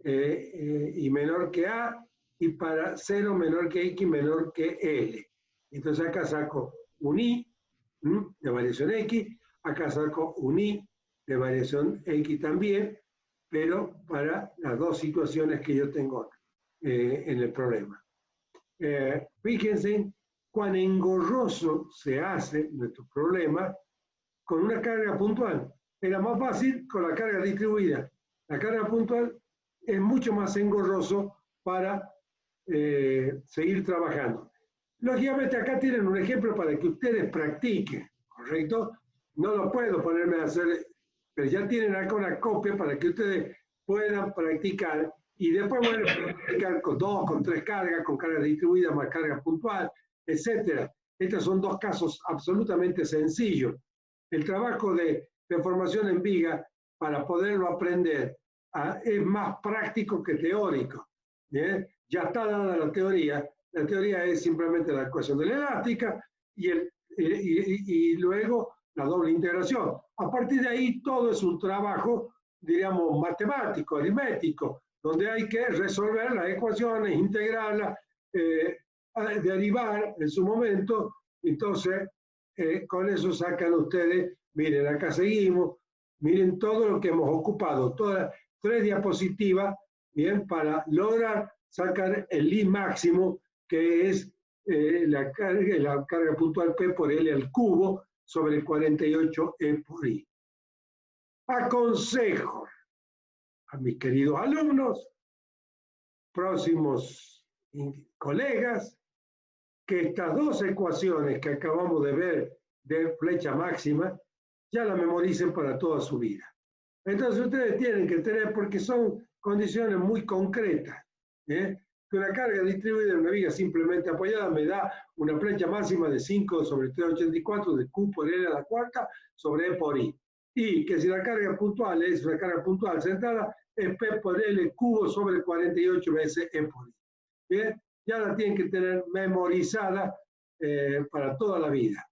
y menor que A, y para 0 menor que X menor que L. Entonces acá saco un I de variación X, acá saco un I de variación X también, pero para las dos situaciones que yo tengo en el problema. Fíjense cuán engorroso se hace nuestro problema con una carga puntual. Era más fácil con la carga distribuida. La carga puntual es mucho más engorroso para seguir trabajando. Lógicamente acá tienen un ejemplo para que ustedes practiquen, ¿correcto? No lo puedo ponerme a hacer, pero ya tienen acá una copia para que ustedes puedan practicar y después van a practicar con 2, con 3 cargas, con carga distribuida más carga puntual, etc. Estos son dos casos absolutamente sencillos. El trabajo de formación en viga, para poderlo aprender, es más práctico que teórico. ¿Bien? Ya está dada la teoría es simplemente la ecuación de la elástica y luego la doble integración. A partir de ahí todo es un trabajo, diríamos, matemático, aritmético, donde hay que resolver las ecuaciones, integrarlas, derivar en su momento. Entonces, con eso sacan ustedes, miren, acá seguimos, miren todo lo que hemos ocupado, todas 3 diapositivas, bien, para lograr sacar el I máximo, que es la carga puntual P por L al cubo sobre 48 E por I. Aconsejo a mis queridos alumnos, próximos colegas, que estas dos ecuaciones que acabamos de ver de flecha máxima, ya la memoricen para toda su vida. Entonces ustedes tienen que tener, porque son condiciones muy concretas, que una carga distribuida en una viga simplemente apoyada me da una flecha máxima de 5 sobre 384 de Q por L a la cuarta sobre E por I. Y que si la carga puntual es una carga puntual centrada, es P por L cubo sobre 48 veces E por I. ¿Bien? Ya la tienen que tener memorizada para toda la vida.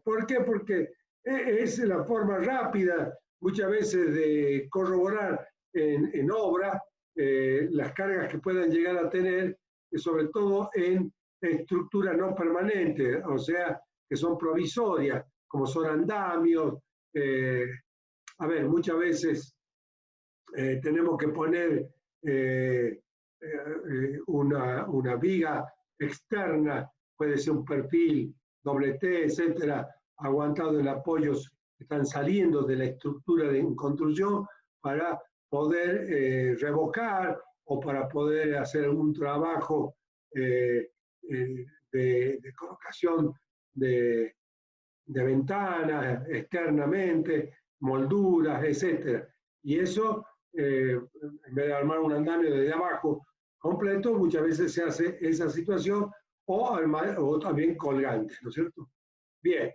¿Por qué? Porque es la forma rápida muchas veces de corroborar en obra las cargas que puedan llegar a tener, sobre todo en estructuras no permanentes, o sea, que son provisorias, como son andamios. A ver, muchas veces tenemos que poner una viga externa, puede ser un perfil doble T, etcétera, aguantado en apoyos que están saliendo de la estructura de construcción para poder revocar o para poder hacer algún trabajo de colocación de ventanas externamente, molduras, etcétera. Y eso, en vez de armar un andamio desde abajo completo, muchas veces se hace esa situación o también colgante, ¿no es cierto? Bien.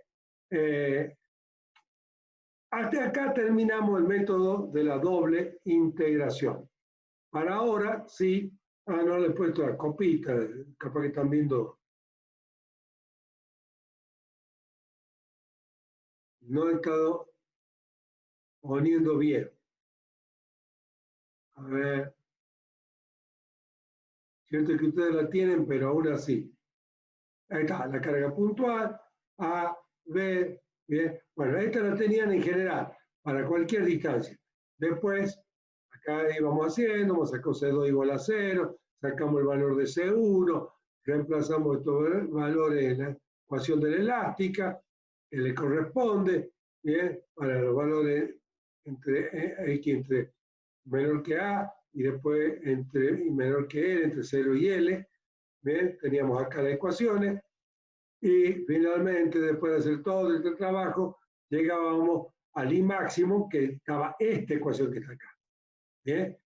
Hasta acá terminamos el método de la doble integración. Para ahora, sí, no le he puesto la copita, capaz que están viendo. No he estado poniendo bien. A ver. Cierto que ustedes la tienen, pero aún así. Ahí está, la carga puntual, A, B, bien. Bueno, esta la tenían en general, para cualquier distancia. Después, acá íbamos haciendo, vamos a sacar C2 igual a 0, sacamos el valor de C1, reemplazamos estos valores en la ecuación de la elástica, que le corresponde, bien, para los valores entre X entre menor que A, y después menor que L, entre 0 y L. ¿Bien? Teníamos acá las ecuaciones. Y finalmente, después de hacer todo este trabajo, llegábamos al I máximo, que estaba esta ecuación que está acá. ¿Bien?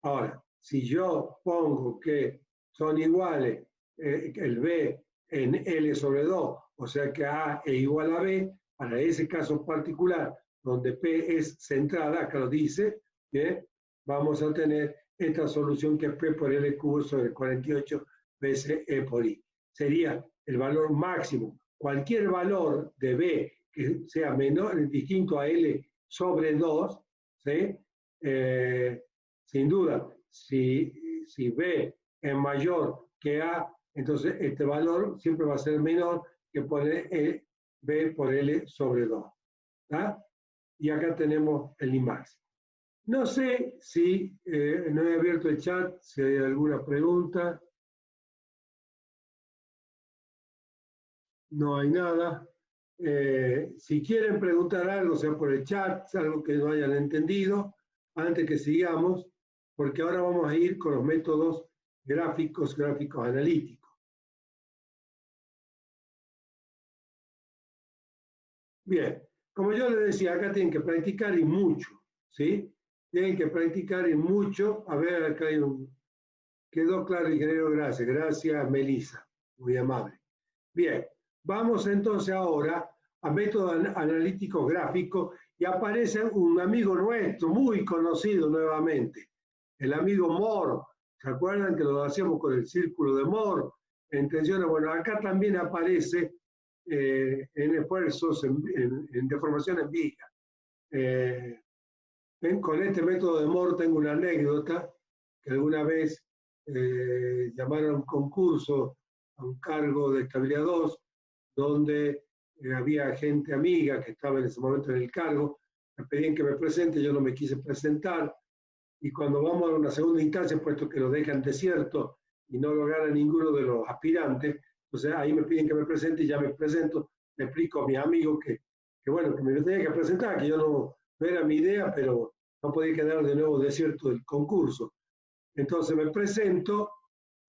Ahora, si yo pongo que son iguales el B en L sobre 2, o sea que A es igual a B, para ese caso particular, donde P es centrada, acá lo dice, ¿bien? Vamos a tener esta solución que es P por L cubo sobre 48 veces E por I. Sería el valor máximo. Cualquier valor de B que sea menor, distinto a L sobre 2, ¿sí? Sin duda, si B es mayor que A, entonces este valor siempre va a ser menor que poner B por L sobre 2. ¿Tá? Y acá tenemos el IMAX. No sé si no he abierto el chat, si hay alguna pregunta. No hay nada. Si quieren preguntar algo, sea por el chat, algo que no hayan entendido, antes que sigamos, porque ahora vamos a ir con los métodos gráficos analíticos. Bien, como yo les decía, acá tienen que practicar y mucho, ¿sí? Tienen que practicar y mucho. A ver, acá hay un... Quedó claro, ingeniero, gracias. Gracias, Melissa, muy amable. Bien, vamos entonces ahora a métodos analíticos gráficos y aparece un amigo nuestro, muy conocido nuevamente, el amigo Moore. ¿Se acuerdan que lo hacíamos con el círculo de Moore? En tensiones, bueno, acá también aparece en esfuerzos, en deformación en viga. Con este método de Moore tengo una anécdota que alguna vez llamaron a un concurso a un cargo de estabilidad 2, donde había gente amiga que estaba en ese momento en el cargo, me pedían que me presente, yo no me quise presentar, y cuando vamos a una segunda instancia, puesto que lo dejan desierto y no lo gana ninguno de los aspirantes, entonces ahí me piden que me presente y ya me presento, le explico a mi amigo que bueno, que me tenía que presentar, que yo no era mi idea, pero no podía quedar de nuevo desierto del concurso. Entonces me presento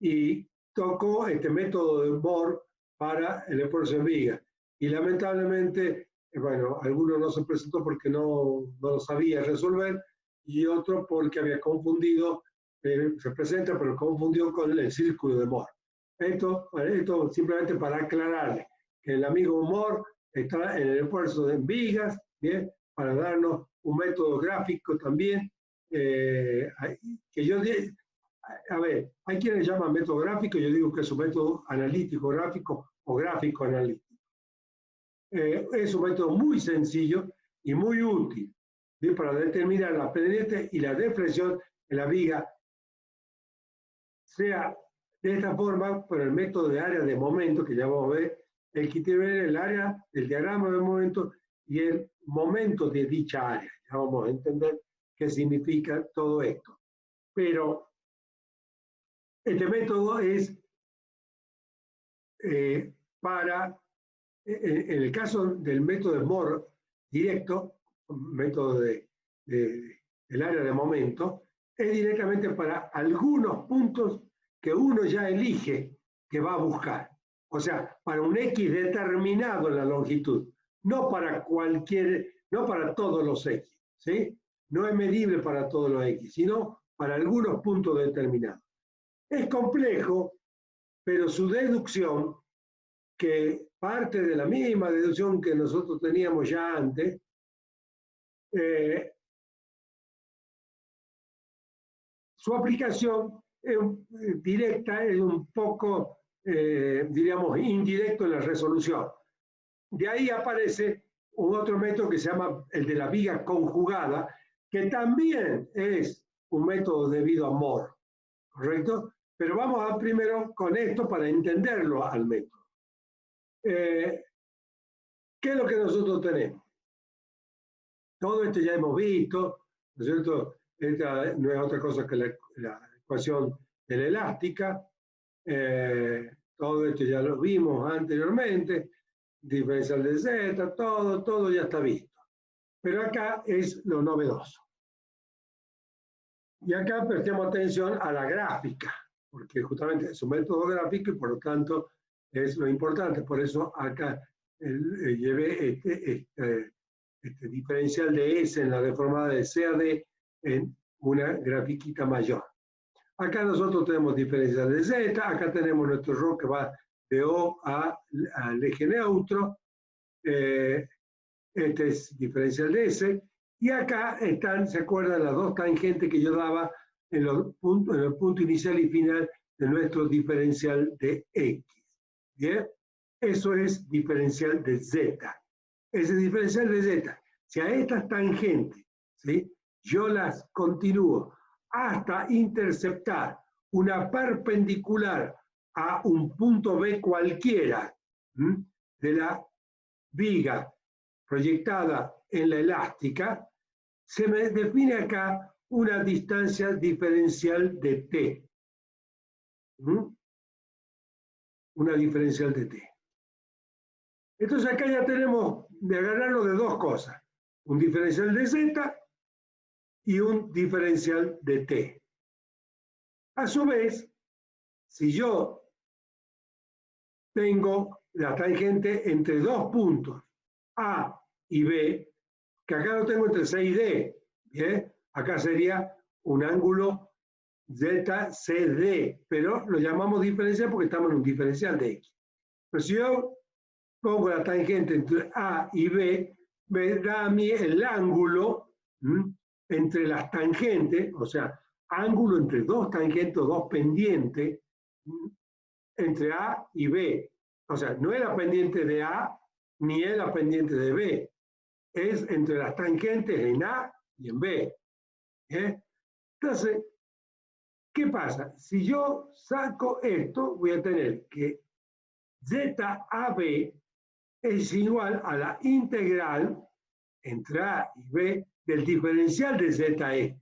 y toco este método de Moore para el esfuerzo en viga. Y lamentablemente, bueno, algunos no se presentó porque no lo sabía resolver y otro porque había confundido, se presenta pero confundió con el círculo de Moore. Esto simplemente para aclararle que el amigo Moore está en el esfuerzo en vigas, ¿bien? Para darnos un método gráfico también, que yo... A ver, hay quienes llaman método gráfico, yo digo que es un método analítico gráfico o gráfico analítico. Es un método muy sencillo y muy útil, ¿sí? Para determinar la pendiente y la deflexión en la viga, sea de esta forma por el método de área de momento, que ya vamos a ver, el que tiene el área del diagrama de momento y el momento de dicha área. Ya vamos a entender qué significa todo esto. Pero este método es para, en el caso del método de Moore directo, método del área de momento, es directamente para algunos puntos que uno ya elige que va a buscar. O sea, para un X determinado en la longitud, no para no para todos los X, ¿sí? No es medible para todos los X, sino para algunos puntos determinados. Es complejo, pero su deducción, que parte de la misma deducción que nosotros teníamos ya antes, su aplicación directa es un poco, diríamos, indirecto en la resolución. De ahí aparece un otro método que se llama el de la viga conjugada, que también es un método debido a Moore, ¿correcto? Pero vamos a primero con esto para entenderlo al método. ¿Qué es lo que nosotros tenemos? Todo esto ya hemos visto, ¿no es cierto? Esta no es otra cosa que la ecuación de la elástica. Todo esto ya lo vimos anteriormente. Diferencial de Z, todo ya está visto. Pero acá es lo novedoso. Y acá prestemos atención a la gráfica, porque justamente es un método gráfico y por lo tanto es lo importante. Por eso acá llevé este diferencial de S en la deformada de C a D en una grafiquita mayor. Acá nosotros tenemos diferencial de Z, acá tenemos nuestro ρ que va de O al eje neutro, este es diferencial de S, y acá están, ¿se acuerdan las dos tangentes que yo daba en el punto inicial y final de nuestro diferencial de X? ¿Bien? Eso es diferencial de Z. ese diferencial de z, si a estas tangentes, ¿sí?, yo las continúo hasta interceptar una perpendicular a un punto B cualquiera de la viga proyectada en la elástica, se me define acá una distancia diferencial de t. Una diferencial de t. Entonces acá ya tenemos de agarrarlo de dos cosas, un diferencial de z y un diferencial de t. A su vez, si yo tengo la tangente entre dos puntos, A y B, que acá lo tengo entre C y D, ¿bien? Acá sería un ángulo ZCD, pero lo llamamos diferencial porque estamos en un diferencial de X. Pero si yo pongo la tangente entre A y B, me da a mí el ángulo entre las tangentes, o sea, ángulo entre dos tangentes o dos pendientes, entre A y B. O sea, no es la pendiente de A ni es la pendiente de B. Es entre las tangentes en A y en B. Entonces, ¿qué pasa? Si yo saco esto, voy a tener que ZAB es igual a la integral entre A y B del diferencial de Z este.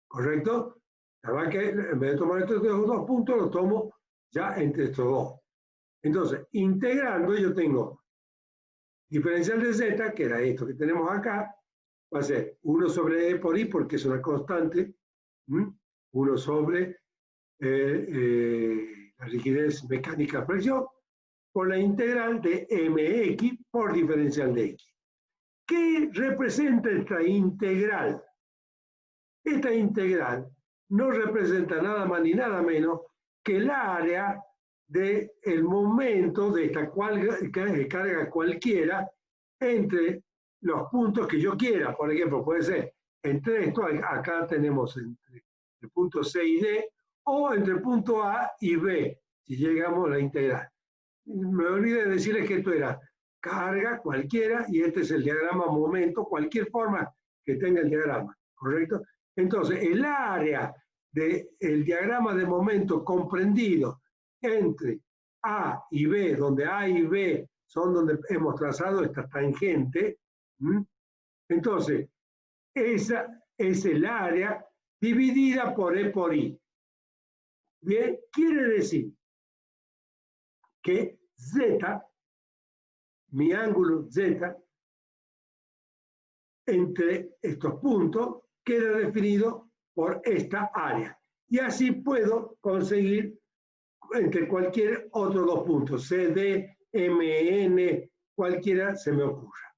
¿Correcto? La verdad que en vez de tomar estos dos puntos, los tomo ya entre estos dos. Entonces, integrando, yo tengo diferencial de Z, que era esto que tenemos acá, va a ser 1 sobre E por I, porque es una constante, 1 sobre la rigidez mecánica de fricción, por la integral de mx por diferencial de x. ¿Qué representa esta integral? Esta integral no representa nada más ni nada menos que el área del momento de esta carga cualquiera entre los puntos que yo quiera. Por ejemplo, puede ser entre esto, acá tenemos entre el punto C y D, o entre el punto A y B, si llegamos a la integral. Me olvidé de decirles que esto era carga cualquiera y este es el diagrama momento, cualquier forma que tenga el diagrama, ¿correcto? Entonces, el área del diagrama de momento comprendido entre A y B, donde A y B son donde hemos trazado esta tangente, entonces, esa es el área dividida por E por I. Bien, quiere decir que Z, mi ángulo Z, entre estos puntos, queda definido por esta área. Y así puedo conseguir entre cualquier otro dos puntos, CD, MN, cualquiera se me ocurra.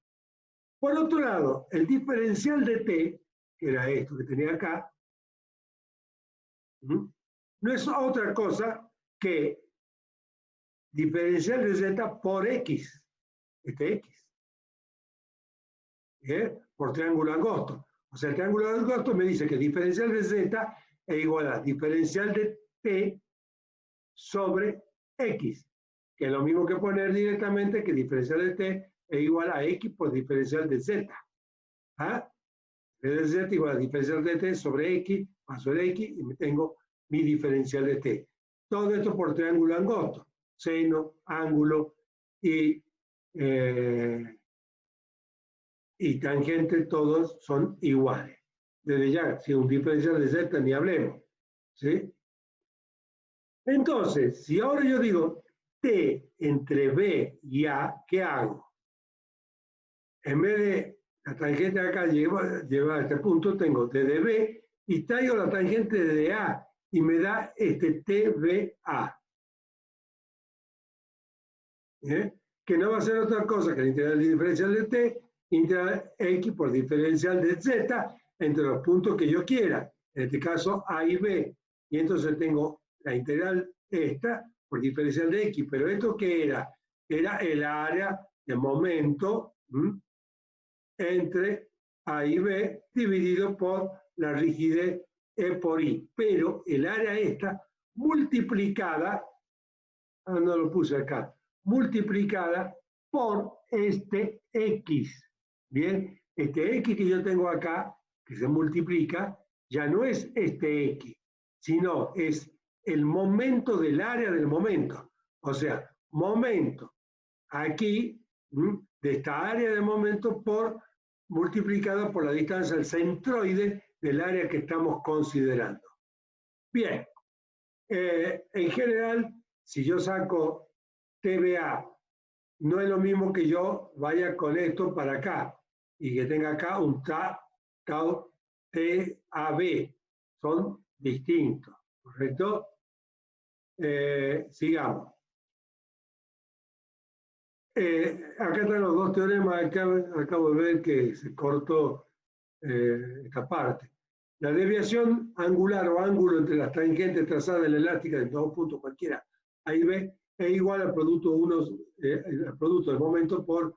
Por otro lado, el diferencial de T, que era esto que tenía acá, no es otra cosa que diferencial de Z por X, este X, por triángulo angosto. O sea, el triángulo angosto me dice que diferencial de Z es igual a diferencial de T sobre X, que es lo mismo que poner directamente que diferencial de T es igual a X por diferencial de Z. ¿Ah? De Z igual a diferencial de T sobre X, paso de X y me tengo mi diferencial de T. Todo esto por triángulo angosto. Seno, ángulo y tangente, todos son iguales. Desde ya, si un diferencial de Z ni hablemos. ¿Sí? Entonces, si ahora yo digo T entre B y A, ¿qué hago? En vez de la tangente de acá lleva a este punto, tengo T de B y traigo la tangente de A y me da este TBA. Que no va a ser otra cosa que la integral diferencial de T, integral X por diferencial de Z entre los puntos que yo quiera, en este caso A y B. Y entonces tengo la integral esta por diferencial de X, pero ¿esto qué era? Era el área de momento entre A y B dividido por la rigidez E por I. Pero el área esta multiplicada, no lo puse acá, multiplicada por este X. Bien, este X que yo tengo acá, que se multiplica, ya no es este X, sino es el momento del área del momento. O sea, momento aquí de esta área de momento multiplicada por la distancia del centroide del área que estamos considerando. Bien, en general, si yo saco TVA, no es lo mismo que yo vaya con esto para acá y que tenga acá un tau TAB. Son distintos, ¿correcto? Sigamos. Acá están los dos teoremas. Acabo de ver que se cortó esta parte. La desviación angular o ángulo entre las tangentes trazadas en la elástica de dos puntos cualquiera, ahí ve, es igual al producto el producto del momento por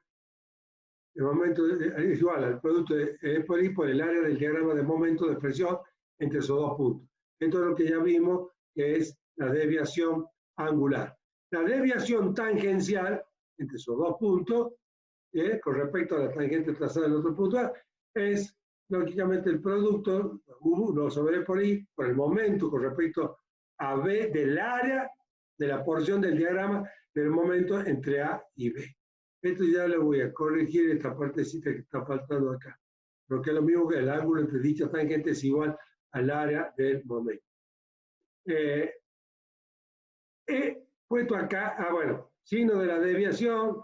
el momento, es igual al producto de por I por el área del diagrama de momento de expresión entre esos dos puntos. Esto es lo que ya vimos, que es la desviación angular. La desviación tangencial entre esos dos puntos, con respecto a la tangente trazada en otro punto, es lógicamente el producto U1 sobre E por I por el momento con respecto a B del área de la porción del diagrama del momento entre A y B. Esto ya le voy a corregir esta partecita que está faltando acá, porque es lo mismo que el ángulo entre dichas tangentes es igual al área del momento. He puesto acá, bueno, signo de la desviación.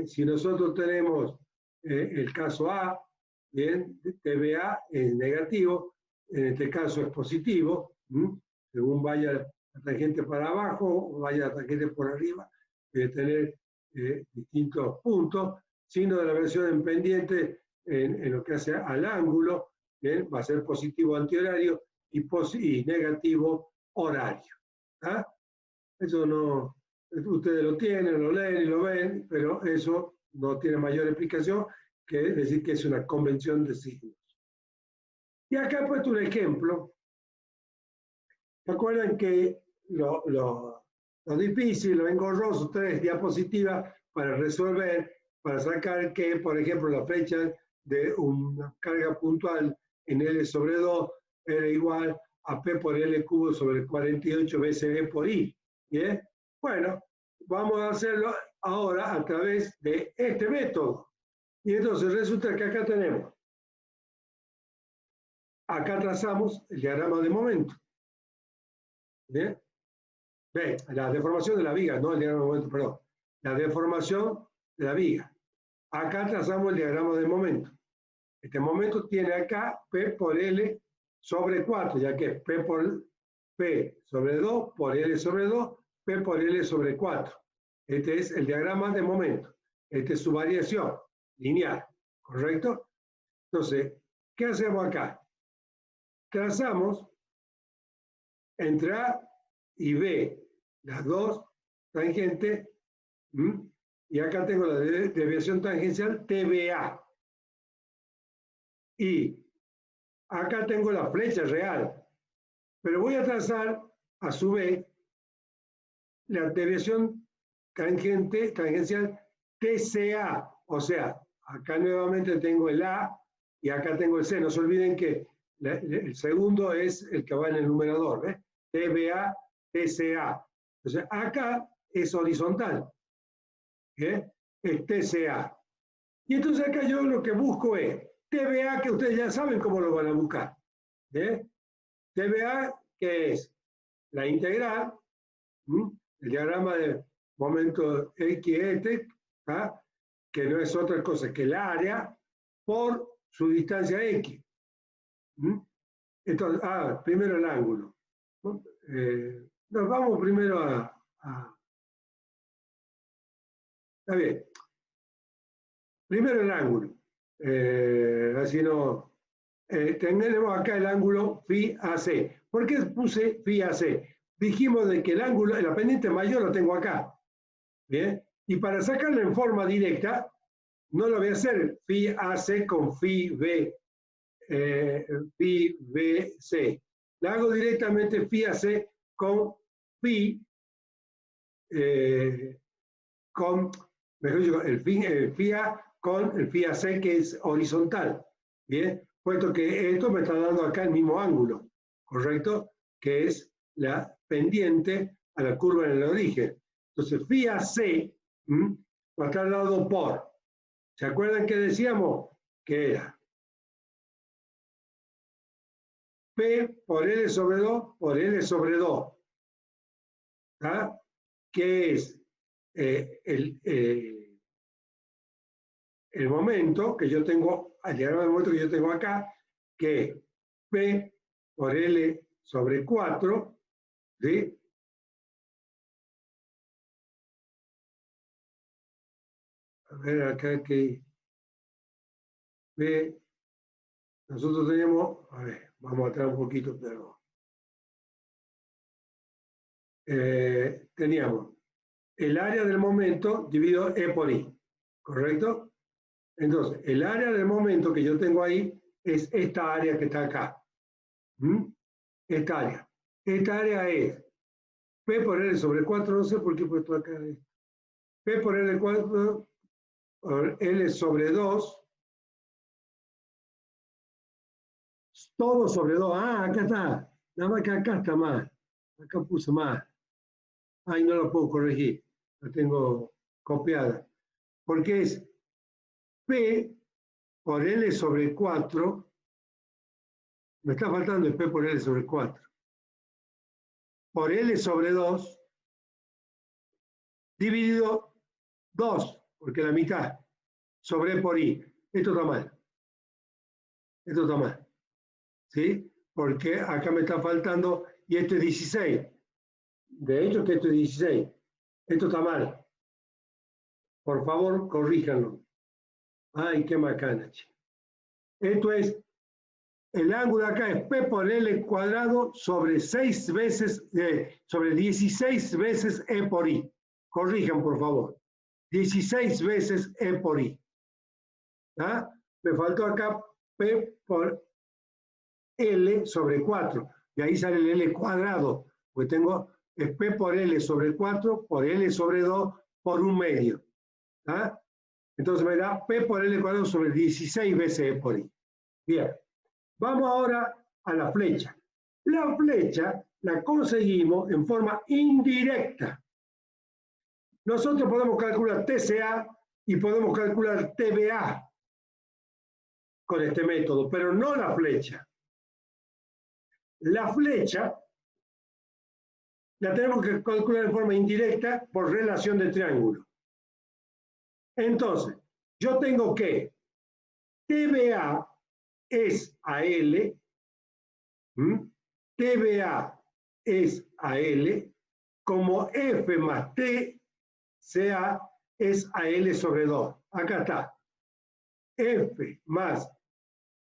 Si nosotros tenemos el caso A, bien, TVA es negativo, en este caso es positivo, según vaya la tangente para abajo o vaya la tangente por arriba, debe tener distintos puntos. Signo de la versión en pendiente en lo que hace al ángulo, bien, va a ser positivo antihorario y negativo horario. ¿Ah? Eso no, ustedes lo tienen, lo leen y lo ven, pero eso no tiene mayor explicación que decir que es una convención de signos. Y acá he puesto un ejemplo. ¿Se acuerdan que lo difícil, lo engorroso, 3 diapositivas para resolver, para sacar que, por ejemplo, la flecha de una carga puntual en L sobre 2 era igual a P por L cubo sobre 48 veces E por I? ¿Bien? Bueno, vamos a hacerlo ahora a través de este método. Y entonces resulta que acá tenemos, acá trazamos el diagrama de momento. ¿Bien? Ve, la deformación de la viga, no el diagrama de momento, perdón. La deformación de la viga. Acá trazamos el diagrama de momento. Este momento tiene acá P por L sobre 4, ya que P por P sobre 2 por L sobre 2, P por L sobre 4. Este es el diagrama de momento. Esta es su variación lineal, ¿correcto? Entonces, ¿qué hacemos acá? Trazamos entre A y B las dos tangentes, y acá tengo la desviación tangencial TVA. Y acá tengo la flecha real, pero voy a trazar a su vez la desviación tangencial TCA, o sea, acá nuevamente tengo el A y acá tengo el C. No se olviden que el segundo es el que va en el numerador, ¿ves? TVA, TCA. Entonces, acá es horizontal, ¿eh? Es TCA. Y entonces acá yo lo que busco es TVA, que ustedes ya saben cómo lo van a buscar. TVA, que es la integral, el diagrama de momento XT, que no es otra cosa que el área por su distancia X. Entonces, primero el ángulo. Nos vamos primero está bien. Primero el ángulo. Así no. Tenemos acá el ángulo phi AC. ¿Por qué puse phi AC? Dijimos de que el ángulo, la pendiente mayor lo tengo acá. ¿Bien? Y para sacarlo en forma directa, no lo voy a hacer phi AC con phi B, phi BC. La hago directamente phi AC con phi, con mejor dicho, el phi A con el phi AC que es horizontal, ¿bien? Puesto que esto me está dando acá el mismo ángulo, ¿correcto? Que es la pendiente a la curva en el origen. Entonces, phi AC va a estar dado por, ¿se acuerdan que decíamos? Que era P por L sobre 2 por L sobre 2, ¿ah? Que es el momento que yo tengo, al diagrama del momento que yo tengo acá, que es P por L sobre 4, ¿sí? A ver acá que P, nosotros tenemos, a ver, vamos a atrás un poquito, pero teníamos el área del momento dividido E por I, ¿correcto? Entonces, el área del momento que yo tengo ahí es esta área que está acá. Esta área. Esta área es P por L sobre 4, no sé por qué he puesto acá. P por L 4 por L sobre 2. Todo sobre 2. Ah, acá está. Nada más que acá está mal. Acá puse mal. Ahí no lo puedo corregir. La tengo copiada. Porque es P por L sobre 4. Me está faltando el P por L sobre 4. Por L sobre 2 dividido 2, porque la mitad, sobre por I. Esto está mal. Esto está mal. ¿Sí? Porque acá me está faltando, y esto es 16. De hecho, que esto es 16. Esto está mal. Por favor, corríjanlo. Ay, qué macana, che. Esto es, el ángulo acá es P por L cuadrado sobre 6 veces, sobre 16 veces E por I. Corrijan, por favor. 16 veces E por I. ¿Ah? Me faltó acá P por L sobre 4. Y ahí sale el L cuadrado. Pues tengo es P por L sobre 4 por L sobre 2 por 1/2. ¿Ah? Entonces me da P por L cuadrado sobre 16 veces E por I. Bien. Vamos ahora a la flecha. La flecha la conseguimos en forma indirecta. Nosotros podemos calcular TCA y podemos calcular TBA con este método, pero no la flecha. La flecha la tenemos que calcular en forma indirecta por relación de triángulo. Entonces, yo tengo que TBA es a L, TBA es a L, como F más TCA es a L sobre 2. Acá está. F más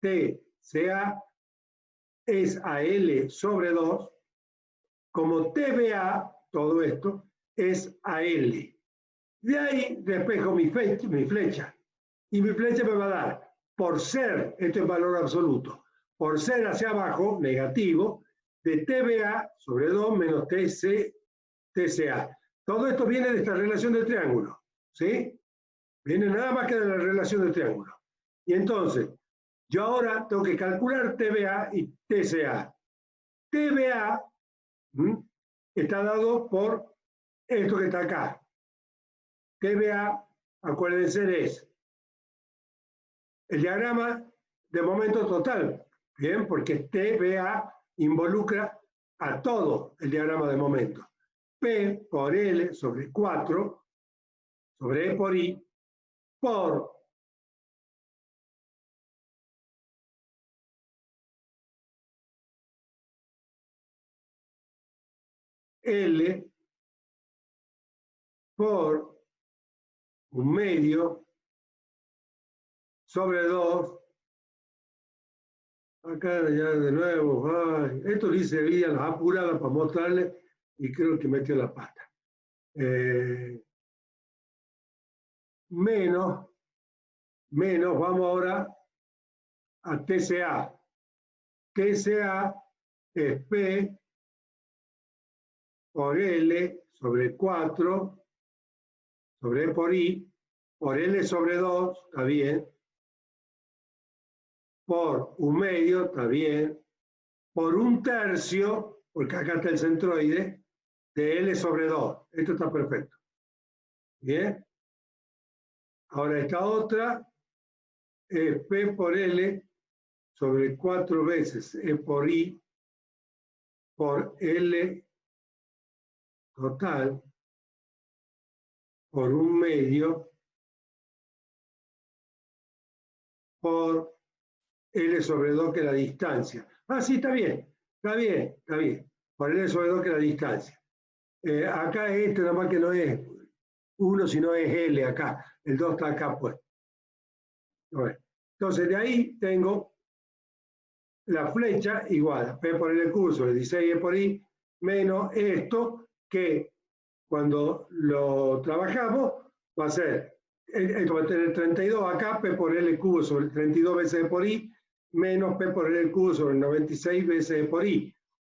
TCA es a L sobre 2, como TBA, todo esto, es a L. De ahí despejo mi flecha. Y mi flecha me va a dar, por ser, esto es valor absoluto, por ser hacia abajo, negativo, de TBA sobre 2 menos TCA. Todo esto viene de esta relación de triángulo, ¿sí? Viene nada más que de la relación de triángulo. Y entonces, yo ahora tengo que calcular TBA y TCA. TBA está dado por esto que está acá. TBA, acuérdense, es el diagrama de momento total, ¿bien? Porque TBA involucra a todo el diagrama de momento. P por L sobre 4, sobre E por I, por L por 1/2 sobre 2. Acá ya de nuevo, ay, esto lo hice bien, las apuradas para mostrarle y creo que metió la pata. Menos, vamos ahora a TCA. TCA es P por L sobre 4 sobre E por I por L sobre 2, está bien, por 1/2, está bien, por 1/3, porque acá está el centroide, de L sobre 2. Esto está perfecto. Bien. Ahora esta otra es P por L sobre 4 veces E por I por L total por 1/2 por L sobre 2, que es la distancia. Ah, sí, está bien, está bien, está bien. Por L sobre 2, que es la distancia. Acá es nada más que no es 1, sino es L acá. El 2 está acá puesto. Bueno, entonces de ahí tengo la flecha igual a P por L cubo sobre 16 E por I menos esto, que cuando lo trabajamos va a ser, esto va a tener 32 acá, P por L cubo sobre 32 veces E por I, menos P por L cubo sobre 96 veces E por I.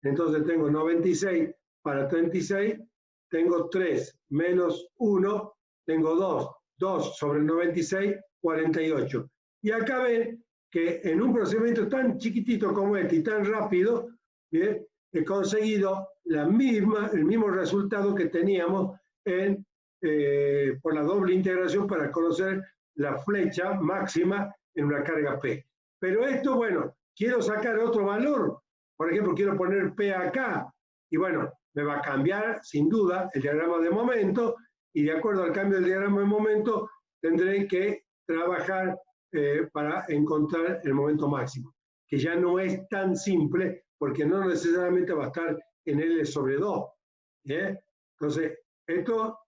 Entonces tengo 96 para 36, tengo 3 menos 1, tengo 2. 2 sobre 96, 48. Y acá ven que en un procedimiento tan chiquitito como este y tan rápido, ¿bien?, he conseguido el mismo resultado que teníamos por la doble integración para conocer la flecha máxima en una carga P. Pero esto, bueno, quiero sacar otro valor. Por ejemplo, quiero poner P acá. Y bueno, me va a cambiar sin duda el diagrama de momento, y de acuerdo al cambio del diagrama de momento tendré que trabajar para encontrar el momento máximo, que ya no es tan simple porque no necesariamente va a estar en L sobre 2. Entonces, esto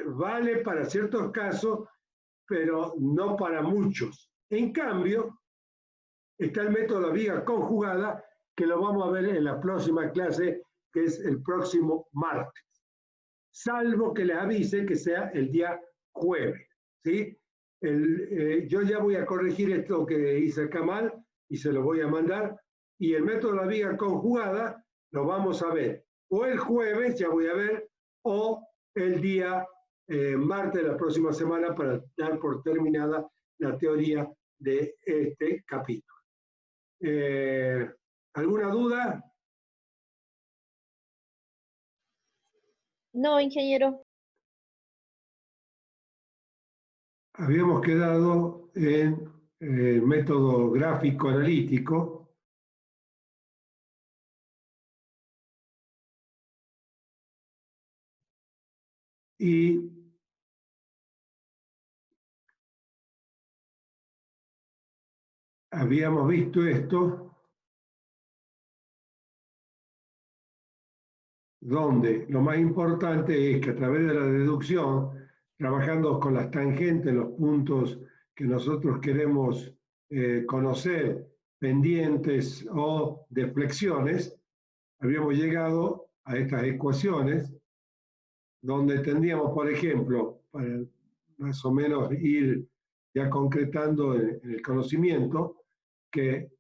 vale para ciertos casos, pero no para muchos. En cambio, está el método de la viga conjugada, que lo vamos a ver en la próxima clase, que es el próximo martes. Salvo que les avise que sea el día jueves, ¿sí? Yo ya voy a corregir esto que hice acá mal y se lo voy a mandar. Y el método de la viga conjugada lo vamos a ver o el jueves, ya voy a ver, o el día martes de la próxima semana, para dar por terminada la teoría de este capítulo. ¿Alguna duda? No, ingeniero. Habíamos quedado en el método gráfico analítico. Y habíamos visto esto, donde lo más importante es que a través de la deducción, trabajando con las tangentes, los puntos que nosotros queremos conocer, pendientes o deflexiones, habíamos llegado a estas ecuaciones, donde tendríamos, por ejemplo, para más o menos ir ya concretando en el conocimiento, que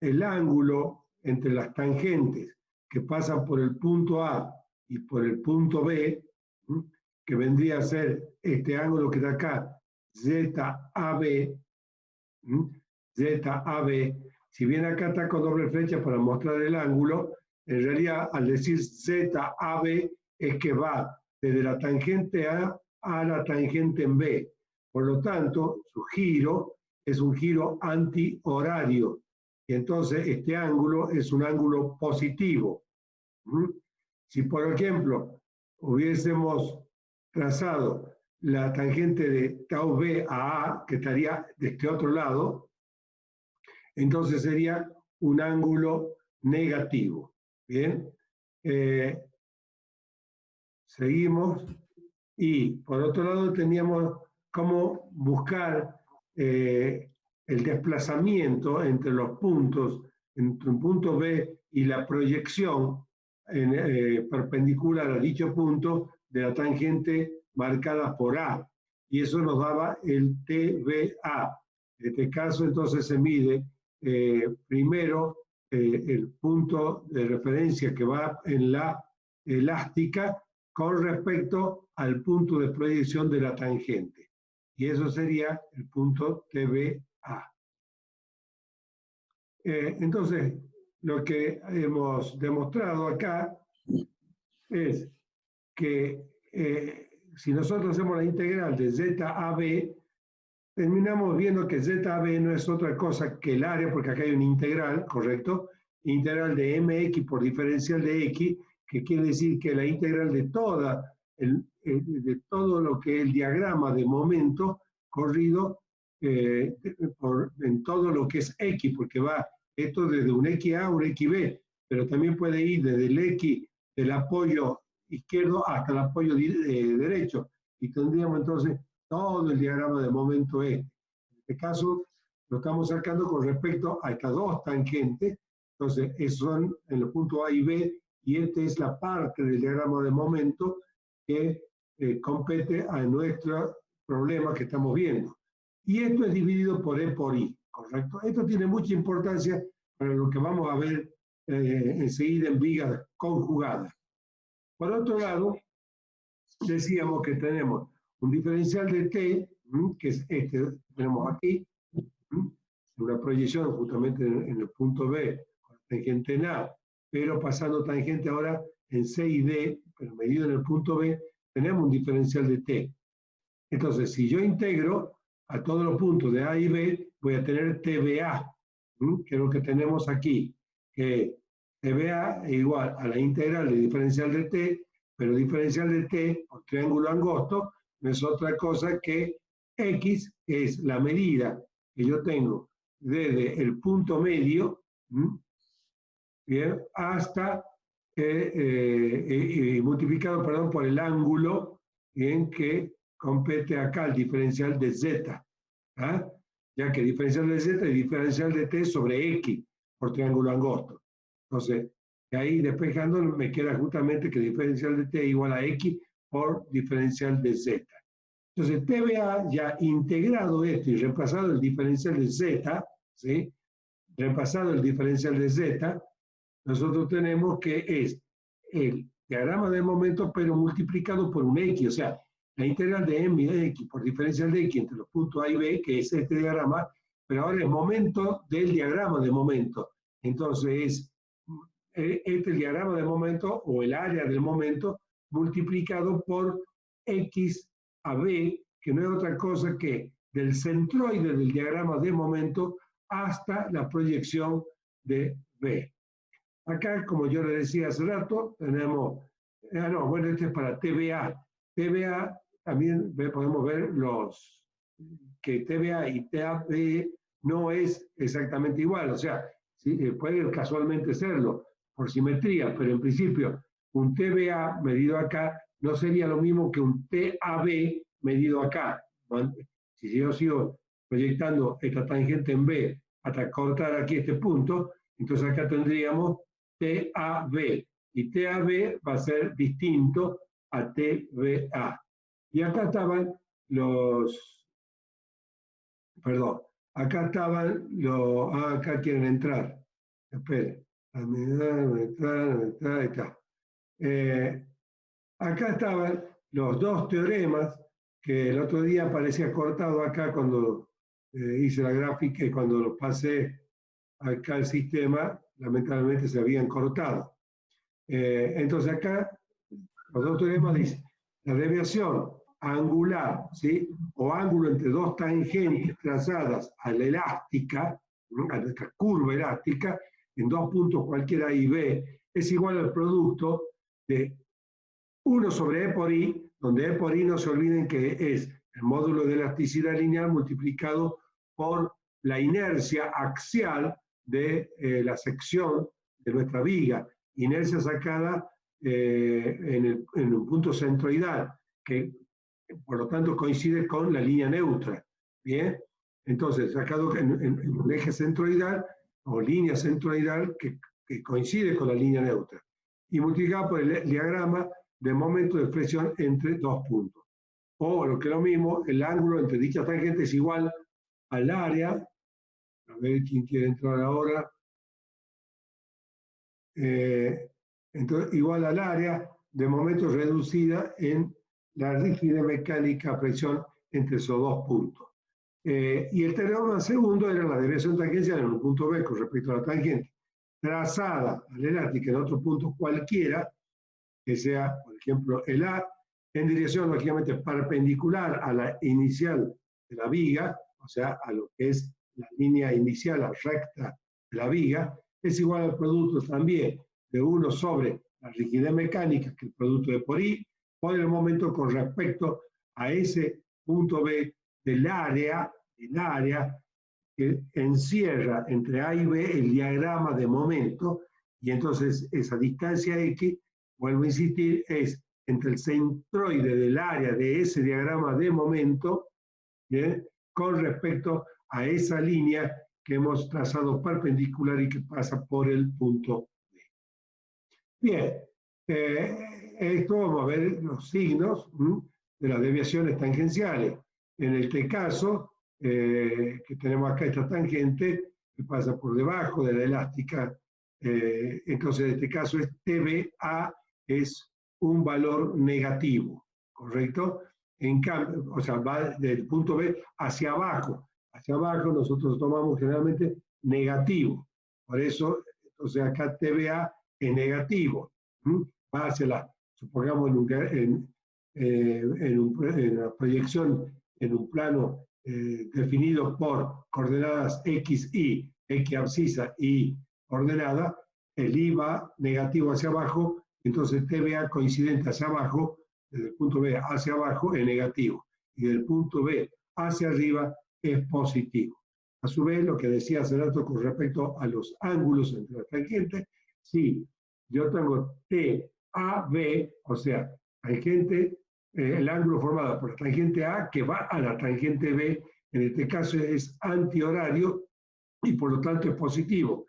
el ángulo entre las tangentes que pasan por el punto A y por el punto B, que vendría a ser este ángulo que está acá, ZAB, ZAB, si bien acá está con doble flecha para mostrar el ángulo, en realidad al decir ZAB es que va desde la tangente A a la tangente en B. Por lo tanto, su giro es un giro antihorario. Y entonces este ángulo es un ángulo positivo. Si, por ejemplo, hubiésemos trazado la tangente de tau B a A, que estaría de este otro lado, entonces sería un ángulo negativo. Bien. Seguimos. Y por otro lado teníamos cómo buscar el desplazamiento entre los puntos, entre un punto B y la proyección perpendicular a dicho punto de la tangente marcada por A. Y eso nos daba el TVA. En este caso entonces se mide primero el punto de referencia que va en la elástica con respecto al punto de proyección de la tangente. y eso sería el punto TVA. Entonces, lo que hemos demostrado acá es que si nosotros hacemos la integral de ZAB, terminamos viendo que ZAB no es otra cosa que el área, porque acá hay una integral, ¿correcto? Integral de mx por diferencial de x, que quiere decir que la integral de de todo lo que es el diagrama de momento corrido en todo lo que es x, porque va esto desde un XA a un XB, pero también puede ir desde el X del apoyo izquierdo hasta el apoyo derecho, y tendríamos entonces todo el diagrama de momento E. En este caso lo estamos sacando con respecto a estas dos tangentes, entonces esos son en los puntos A y B, y esta es la parte del diagrama de momento que compete a nuestro problema que estamos viendo. Y esto es dividido por E por I, ¿correcto? Esto tiene mucha importancia para lo que vamos a ver enseguida en vigas conjugadas. Por otro lado, decíamos que tenemos un diferencial de T, que es este que tenemos aquí, una proyección justamente en el punto B, con tangente en A, pero pasando tangente ahora en C y D, pero medido en el punto B, tenemos un diferencial de T. Entonces, si yo integro a todos los puntos de A y B, voy a tener TVA, que es lo que tenemos aquí, que TVA es igual a la integral de diferencial de T, pero diferencial de T por triángulo angosto no es otra cosa que X, que es la medida que yo tengo desde el punto medio, bien, hasta multiplicado, perdón, por el ángulo en que compete acá el diferencial de Z, ¿ah? Ya que diferencial de Z es diferencial de T sobre X por triángulo angosto. Entonces, de ahí despejando me queda justamente que diferencial de T es igual a X por diferencial de Z. Entonces, TVA ya integrado esto y reemplazado el diferencial de Z, ¿sí? Reemplazado el diferencial de Z, nosotros tenemos que es el diagrama de momento, pero multiplicado por un X, o sea, la integral de m de x por diferencial de x entre los puntos A y B, que es este diagrama, pero ahora es momento del diagrama de momento. Entonces, este diagrama de momento, o el área del momento, multiplicado por x a b, que no es otra cosa que del centroide del diagrama de momento hasta la proyección de B. Acá, como yo le decía hace rato, tenemos, bueno, este es para TVA. TVA también podemos ver que TVA y TAB no es exactamente igual, o sea, ¿sí? Puede casualmente serlo por simetría, pero en principio un TVA medido acá no sería lo mismo que un TAB medido acá. Si yo sigo proyectando esta tangente en B hasta cortar aquí este punto, entonces acá tendríamos TAB, y TAB va a ser distinto a TVA. Y acá estaban acá estaban acá quieren entrar. Esperen. Ahí está. Acá estaban los dos teoremas que el otro día aparecía cortado acá cuando hice la gráfica y cuando los pasé acá al sistema, lamentablemente se habían cortado. Entonces acá los dos teoremas dicen la desviación angular, ¿sí? O ángulo entre dos tangentes trazadas a la elástica, a nuestra curva elástica, en dos puntos cualquiera A y B, es igual al producto de 1 sobre E por I, donde E por I no se olviden que es el módulo de elasticidad lineal multiplicado por la inercia axial de la sección de nuestra viga, inercia sacada en un punto centroidal, que por lo tanto coincide con la línea neutra. Bien, entonces sacado en un eje centroidal o línea centroidal que coincide con la línea neutra, y multiplicado por el diagrama de momento de flexión entre dos puntos. O lo que es lo mismo, el ángulo entre dichas tangentes es igual al área. A ver quién quiere entrar ahora. Entonces, igual al área de momento reducida en la rigidez mecánica a presión entre esos dos puntos. Y el teorema segundo era la desviación tangencial en un punto B con respecto a la tangente trazada a la elástica en otro punto cualquiera, que sea, por ejemplo, el A, en dirección lógicamente perpendicular a la inicial de la viga, o sea, a lo que es la línea inicial, la recta de la viga, es igual al producto también de 1 sobre la rigidez mecánica, que es el producto de por I, por el momento con respecto a ese punto B del área que encierra entre A y B el diagrama de momento, y entonces esa distancia X, vuelvo a insistir, es entre el centroide del área de ese diagrama de momento, ¿bien?, con respecto a esa línea que hemos trazado perpendicular y que pasa por el punto B. Bien, esto vamos a ver los signos de las desviaciones tangenciales. En este caso, que tenemos acá esta tangente que pasa por debajo de la elástica, entonces en este caso TBA es un valor negativo, ¿correcto? En cambio, o sea, va del punto B hacia abajo. Hacia abajo nosotros tomamos generalmente negativo. Por eso, entonces acá TBA es negativo. Va hacia la, supongamos en una proyección en un plano definido por coordenadas X, Y, X abscisa y ordenada, el Y va negativo hacia abajo, entonces TBA coincidente hacia abajo, desde el punto B hacia abajo es negativo, y del punto B hacia arriba es positivo. A su vez, lo que decía hace rato con respecto a los ángulos entre las tangentes, si yo tengo TAB, o sea, tangente, el ángulo formado por la tangente A que va a la tangente B, en este caso es antihorario y por lo tanto es positivo.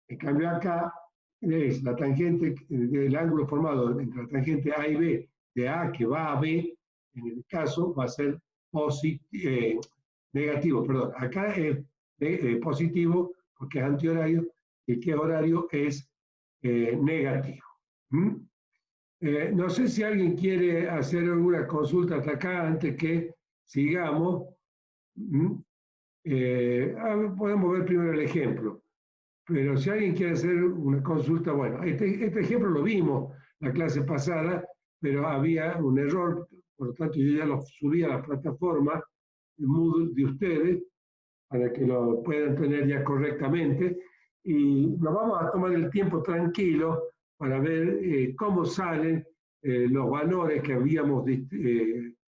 En cambio acá es la tangente del ángulo formado entre la tangente A y B, de A que va a B, en el caso va a ser negativo, perdón. Acá es positivo porque es antihorario y que horario es negativo. No sé si alguien quiere hacer alguna consulta hasta acá antes que sigamos. Podemos ver primero el ejemplo. Pero si alguien quiere hacer una consulta, bueno, este ejemplo lo vimos la clase pasada, pero había un error, por lo tanto yo ya lo subí a la plataforma Moodle de ustedes para que lo puedan tener ya correctamente, y nos vamos a tomar el tiempo tranquilo para ver cómo salen los valores que habíamos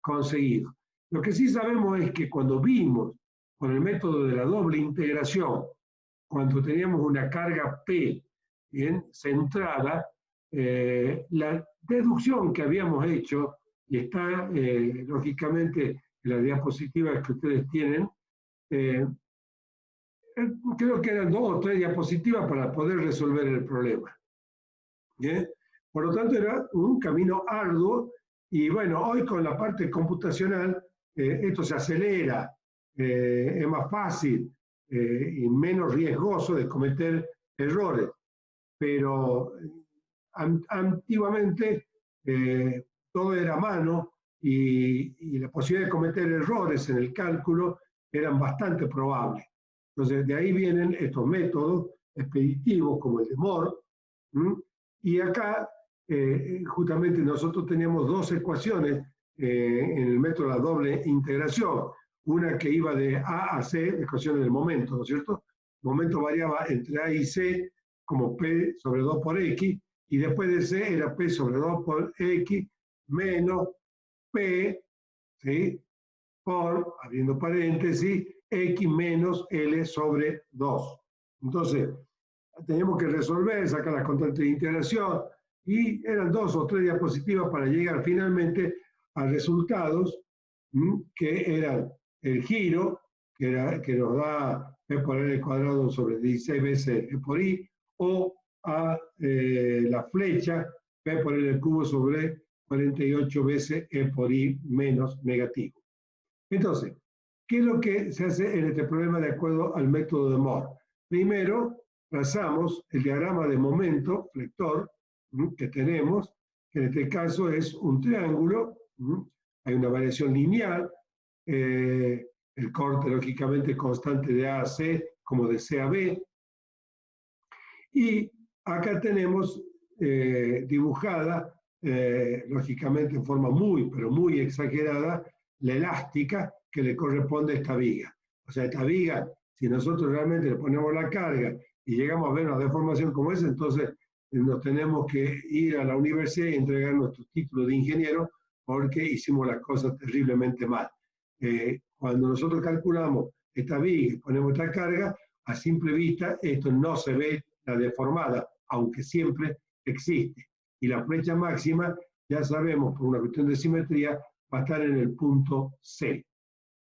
conseguido. Lo que sí sabemos es que cuando vimos con el método de la doble integración, cuando teníamos una carga P bien centrada, la deducción que habíamos hecho, y está lógicamente en las diapositivas que ustedes tienen, creo que eran 2 o 3 diapositivas para poder resolver el problema. ¿Bien? Por lo tanto, era un camino arduo, y bueno, hoy con la parte computacional esto se acelera, es más fácil y menos riesgoso de cometer errores, pero antiguamente todo era a mano y la posibilidad de cometer errores en el cálculo eran bastante probables. Entonces, de ahí vienen estos métodos expeditivos como el de Moore, y acá justamente nosotros teníamos 2 ecuaciones en el método de la doble integración. Una que iba de A a C, ecuación del momento, ¿no es cierto? El momento variaba entre A y C como P sobre 2 por X, y después de C era P sobre 2 por X menos P, ¿sí?, por, abriendo paréntesis, X menos L sobre 2. Entonces, teníamos que resolver, sacar las constantes de integración, y eran 2 o 3 diapositivas para llegar finalmente a resultados que eran el giro, que nos da P por L cuadrado sobre 16 veces E por I, o a la flecha P por L cubo sobre 48 veces E por I menos negativo. Entonces, ¿qué es lo que se hace en este problema de acuerdo al método de Moore? Primero, trazamos el diagrama de momento flector que tenemos, que en este caso es un triángulo, hay una variación lineal, el corte lógicamente constante de A a C como de C a B. Y acá tenemos dibujada, lógicamente en forma muy, pero muy exagerada, la elástica que le corresponde a esta viga. O sea, esta viga, si nosotros realmente le ponemos la carga y llegamos a ver una deformación como esa, entonces nos tenemos que ir a la universidad y entregar nuestro título de ingeniero porque hicimos las cosas terriblemente mal. Cuando nosotros calculamos esta viga y ponemos esta carga, a simple vista esto no se ve la deformada, aunque siempre existe. Y la flecha máxima, ya sabemos, por una cuestión de simetría, va a estar en el punto C.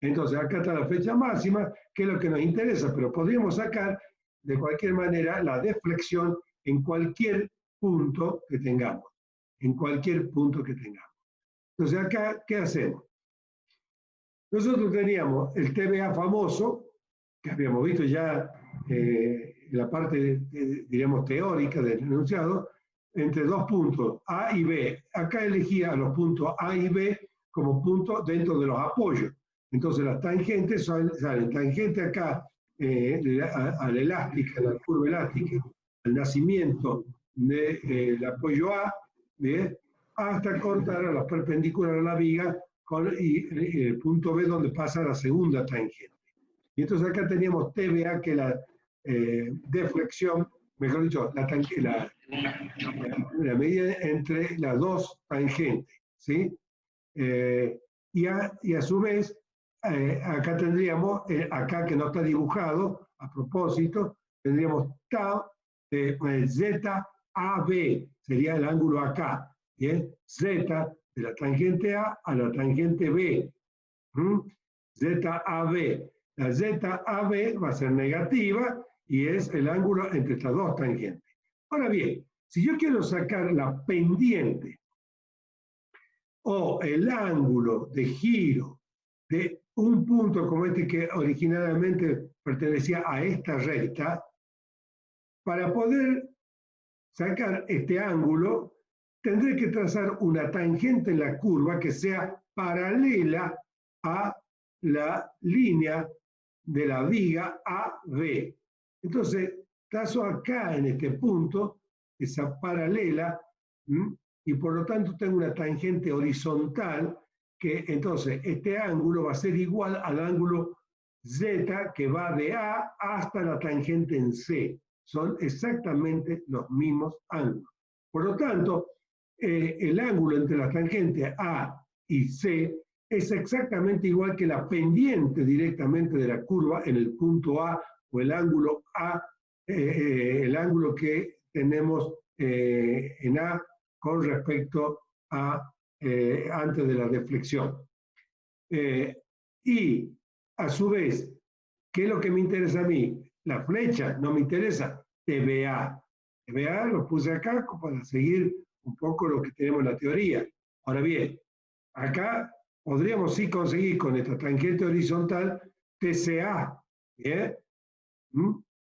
Entonces, acá está la flecha máxima, que es lo que nos interesa, pero podríamos sacar de cualquier manera la deflexión en cualquier punto que tengamos. En cualquier punto que tengamos. Entonces, acá, ¿qué hacemos? Nosotros teníamos el TVA famoso, que habíamos visto ya la parte, diríamos, teórica del enunciado, entre dos puntos, A y B. Acá elegía los puntos A y B como puntos dentro de los apoyos. Entonces las tangentes salen tangente acá a la elástica, a la curva elástica, al nacimiento del apoyo A, hasta cortar a la perpendicular a la viga y el punto B donde pasa la segunda tangente. Y entonces acá teníamos TVA, que es la deflexión, mejor dicho, la medida entre las dos tangentes, ¿sí? Y a su vez, acá tendríamos, acá que no está dibujado, a propósito, tendríamos ZAB, sería el ángulo acá, ¿bien? Z de la tangente A a la tangente B. ZAB. La ZAB va a ser negativa y es el ángulo entre estas dos tangentes. Ahora bien, si yo quiero sacar la pendiente o el ángulo de giro de un punto como este que originalmente pertenecía a esta recta, para poder sacar este ángulo, tendré que trazar una tangente en la curva que sea paralela a la línea de la viga AB. Entonces, trazo acá en este punto esa paralela, y por lo tanto tengo una tangente horizontal que entonces este ángulo va a ser igual al ángulo Z que va de A hasta la tangente en C. Son exactamente los mismos ángulos. Por lo tanto, el ángulo entre la tangente A y C es exactamente igual que la pendiente directamente de la curva en el punto A, o el ángulo A, el ángulo que tenemos en A con respecto a antes de la deflexión. Y a su vez, ¿qué es lo que me interesa a mí? La flecha no me interesa, TVA. TVA lo puse acá para seguir un poco lo que tenemos en la teoría. Ahora bien, acá podríamos sí conseguir con esta tangente horizontal TCA, ¿bien?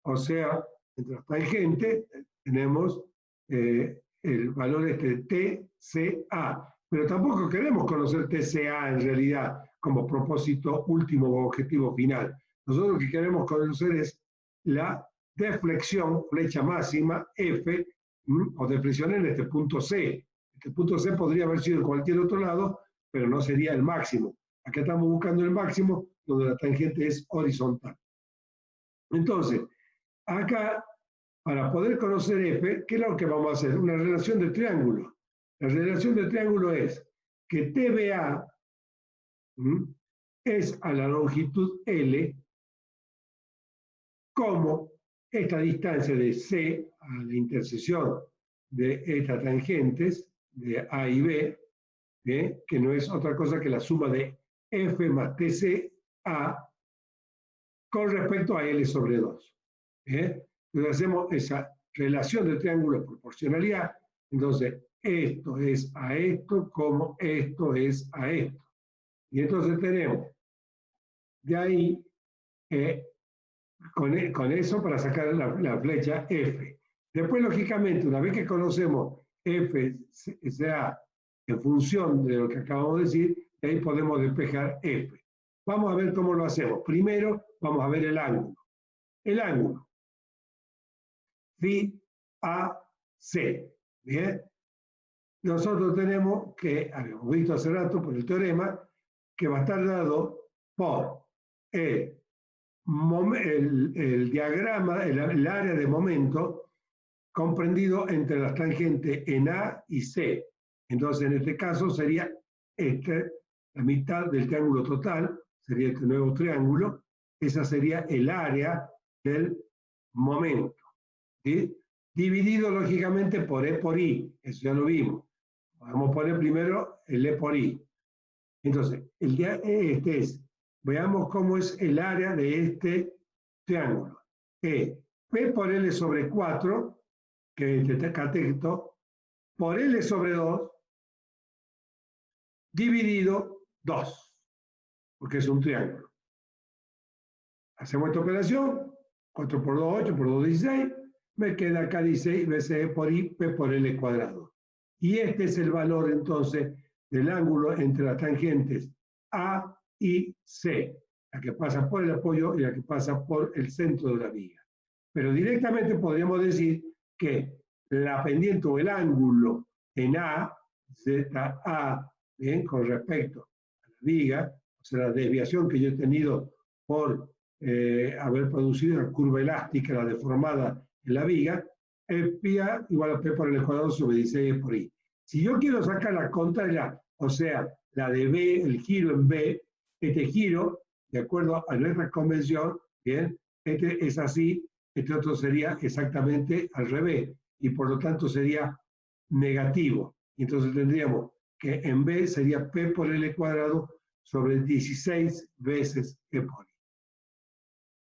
O sea, entre las tangentes tenemos el valor TCA, pero tampoco queremos conocer TCA en realidad como propósito último o objetivo final. Nosotros lo que queremos conocer es la deflexión, flecha máxima, F, o deflexión en este punto C. Este punto C podría haber sido en cualquier otro lado, pero no sería el máximo. Acá estamos buscando el máximo donde la tangente es horizontal. Entonces, acá, para poder conocer F, ¿qué es lo que vamos a hacer? Una relación de triángulo. La relación de triángulo es que TVA es a la longitud L como esta distancia de C a la intersección de estas tangentes de A y B, que no es otra cosa que la suma de F más TCA con respecto a L sobre 2. Entonces hacemos esa relación de triángulo de proporcionalidad. Entonces, esto es a esto como esto es a esto. Y entonces tenemos de ahí, con eso para sacar la flecha F. Después, lógicamente, una vez que conocemos F, sea en función de lo que acabamos de decir, de ahí podemos despejar F. Vamos a ver cómo lo hacemos. Primero, vamos a ver el ángulo. El ángulo. Phi AC. Bien. Nosotros tenemos que, habíamos visto hace rato por el teorema, que va a estar dado por el diagrama, el área de momento comprendido entre las tangentes en A y C. Entonces, en este caso sería la mitad del triángulo total, sería este nuevo triángulo. Esa sería el área del momento, ¿sí? Dividido lógicamente por E por I, eso ya lo vimos. Vamos a poner primero el E por I. Entonces, veamos cómo es el área de este triángulo. P por L sobre 4, que es este cateto, por L sobre 2, dividido 2, porque es un triángulo. Hacemos esta operación, 4 por 2, 8 por 2, 16, me queda acá 16 veces E por I, P por L cuadrado. Y este es el valor entonces del ángulo entre las tangentes A y C, la que pasa por el apoyo y la que pasa por el centro de la viga. Pero directamente podríamos decir que la pendiente o el ángulo en A, ZA, bien, con respecto a la viga, o sea, la desviación que yo he tenido por haber producido la curva elástica, la deformada en la viga, es pi A igual a P por L cuadrado sobre 16 por I. Si yo quiero sacar la contraria, o sea, la de B, el giro en B, este giro, de acuerdo a nuestra convención, bien, este es así, este otro sería exactamente al revés, y por lo tanto sería negativo. Entonces tendríamos que en B sería P por L cuadrado sobre 16 veces E por I.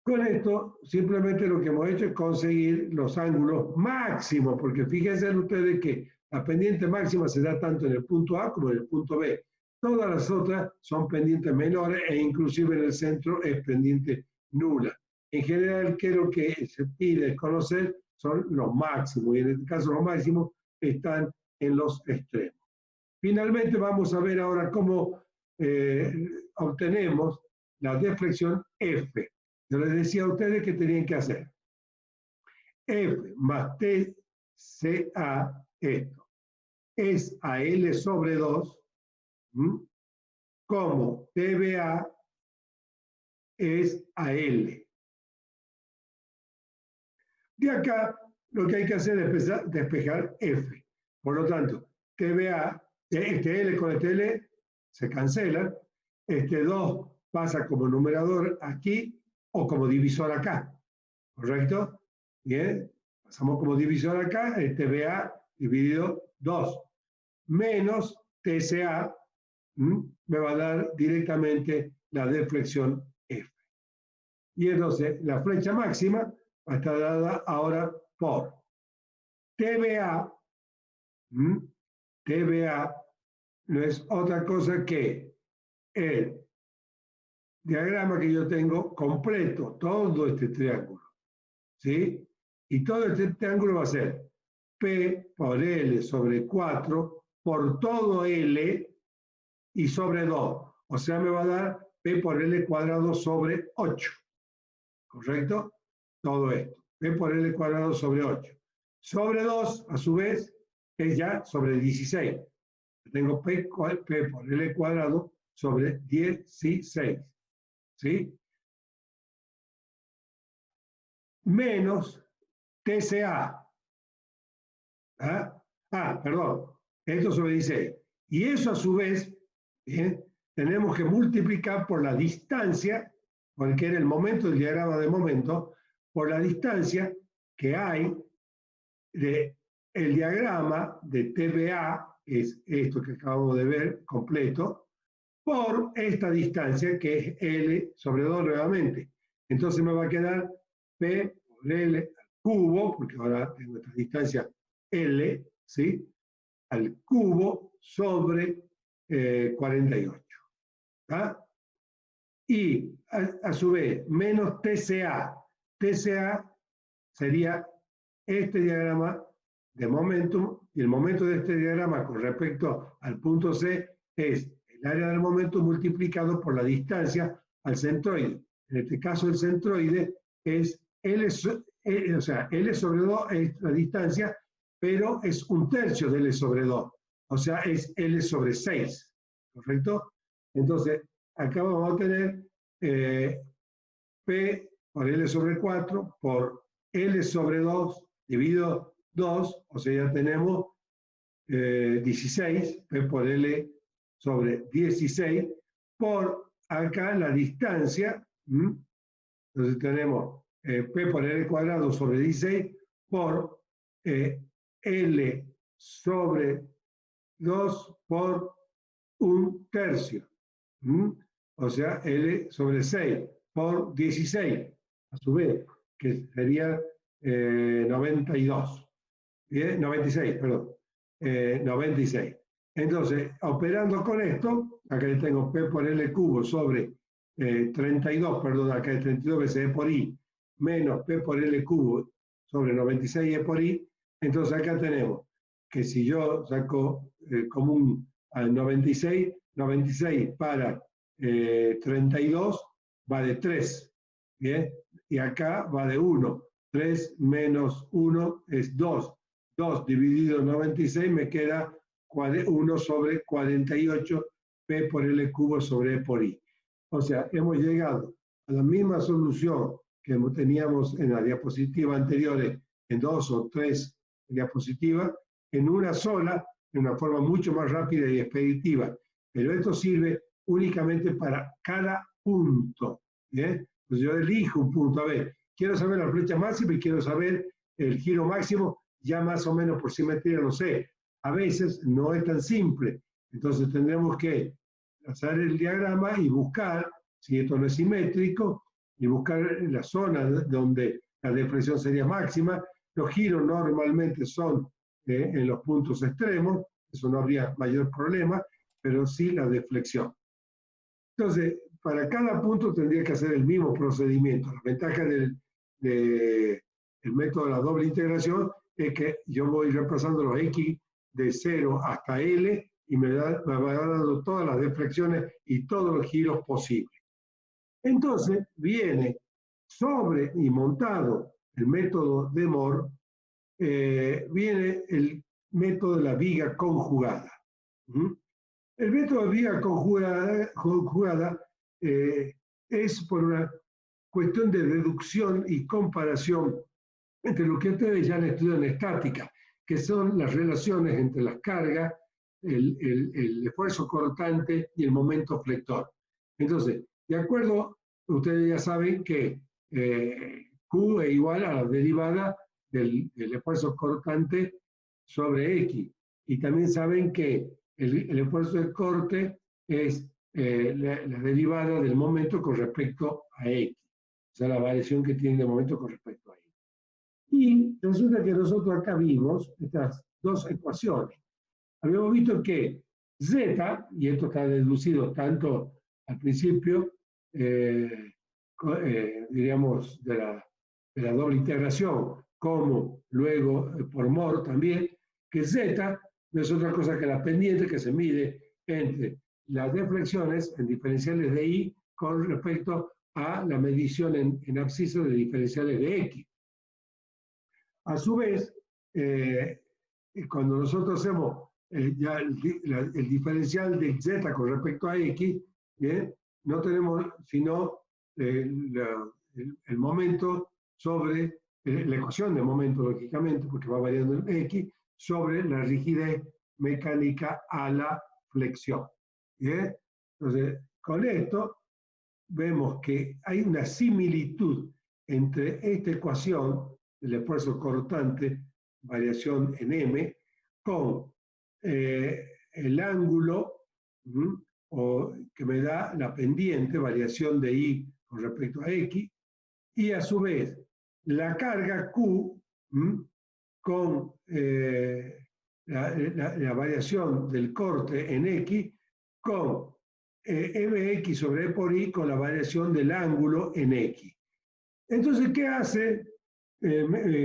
Con esto, simplemente lo que hemos hecho es conseguir los ángulos máximos, porque fíjense ustedes que la pendiente máxima se da tanto en el punto A como en el punto B. Todas las otras son pendientes menores e inclusive en el centro es pendiente nula. En general, ¿qué es lo que se pide conocer? Son los máximos, y en este caso los máximos están en los extremos. Finalmente vamos a ver ahora cómo obtenemos la deflexión F. Yo les decía a ustedes que tenían que hacer F más TCA, esto, es a L sobre 2, como TBA es a L. De acá, lo que hay que hacer es despejar F. Por lo tanto, TBA, este L con este L se cancelan, este 2 pasa como numerador aquí, o como divisor acá, ¿correcto? Bien, pasamos como divisor acá, el TBA dividido 2, menos TCA, me va a dar directamente la deflexión F. Y entonces la flecha máxima va a estar dada ahora por TBA, TBA no es otra cosa que el diagrama que yo tengo completo, todo este triángulo, ¿sí? Y todo este triángulo va a ser P por L sobre 4 por todo L y sobre 2. O sea, me va a dar P por L cuadrado sobre 8. ¿Correcto? Todo esto. P por L cuadrado sobre 8. Sobre 2, a su vez, es ya sobre 16. Tengo P por L cuadrado sobre 16. ¿Sí? Menos TCA. Perdón. Esto sobre 16. Y eso a su vez, tenemos que multiplicar por la distancia, porque era el momento del diagrama de momento, por la distancia que hay de el diagrama de TBA, es esto que acabamos de ver completo, por esta distancia que es L sobre 2 nuevamente. Entonces me va a quedar P por L al cubo, porque ahora tengo esta distancia L, ¿sí? Al cubo sobre 48. ¿Tá? Y a su vez, menos TCA. TCA sería este diagrama de momentum, y el momento de este diagrama con respecto al punto C es el área del momento multiplicado por la distancia al centroide. En este caso el centroide es L, o sea, L sobre 2 es la distancia, pero es 1/3 de L sobre 2. O sea, es L sobre 6. ¿Correcto? Entonces, acá vamos a tener P por L sobre 4 por L sobre 2 dividido 2, o sea, ya tenemos 16, P por L sobre 16, por acá la distancia, entonces tenemos P por L cuadrado sobre 16 por L sobre 2 por 1/3. O sea, L sobre 6 por 16, a su vez, que sería 92. Bien, 96, perdón. 96. Entonces, operando con esto, acá tengo P por L cubo sobre 32, perdón, acá es 32 veces E por I, menos P por L cubo sobre 96 E por I. Entonces acá tenemos que si yo saco común al 96, 96 para 32 va de 3, ¿bien? Y acá va de 1. 3 menos 1 es 2. 2 dividido en 96 me queda 1 sobre 48 P por L cubo sobre E por I. O sea, hemos llegado a la misma solución que teníamos en la diapositiva anteriores, en 2 o 3 diapositivas, en una sola, de una forma mucho más rápida y expeditiva. Pero esto sirve únicamente para cada punto. ¿Bien? Pues yo elijo un punto. A ver, quiero saber la flecha máxima y quiero saber el giro máximo, ya más o menos por simetría lo sé. A veces no es tan simple. Entonces tendremos que hacer el diagrama y buscar, si esto no es simétrico, y buscar la zona donde la deflexión sería máxima. Los giros normalmente son en los puntos extremos, eso no habría mayor problema, pero sí la deflexión. Entonces, para cada punto tendría que hacer el mismo procedimiento. La ventaja del método de la doble integración es que yo voy repasando los X de 0 hasta L y me va dando todas las deflexiones y todos los giros posibles. Entonces, viene sobre y montado el método de Moore, viene el método de la viga conjugada. El método de viga conjugada es por una cuestión de deducción y comparación entre lo que ustedes ya han estudiado en estática, que son las relaciones entre las cargas, el esfuerzo cortante y el momento flector. Entonces, de acuerdo, ustedes ya saben que Q es igual a la derivada del esfuerzo cortante sobre X. Y también saben que el esfuerzo de corte es la derivada del momento con respecto a X. O sea, la variación que tiene de momento con respecto a X. Y resulta que nosotros acá vimos estas dos ecuaciones. Habíamos visto que Z, y esto está deducido tanto al principio, diríamos, de la doble integración, como luego por Moore también, que Z no es otra cosa que la pendiente que se mide entre las deflexiones en diferenciales de I con respecto a la medición en abscisa de diferenciales de X. A su vez, cuando nosotros hacemos ya el diferencial de Z con respecto a X, ¿bien? No tenemos sino el momento sobre la ecuación de momento, lógicamente, porque va variando en X, sobre la rigidez mecánica a la flexión. ¿Bien? Entonces, con esto vemos que hay una similitud entre esta ecuación, el esfuerzo cortante, variación en M, con el ángulo que me da la pendiente, variación de I con respecto a X, y a su vez la carga Q con la variación del corte en X con mx sobre E por I con la variación del ángulo en X. Entonces, ¿qué hace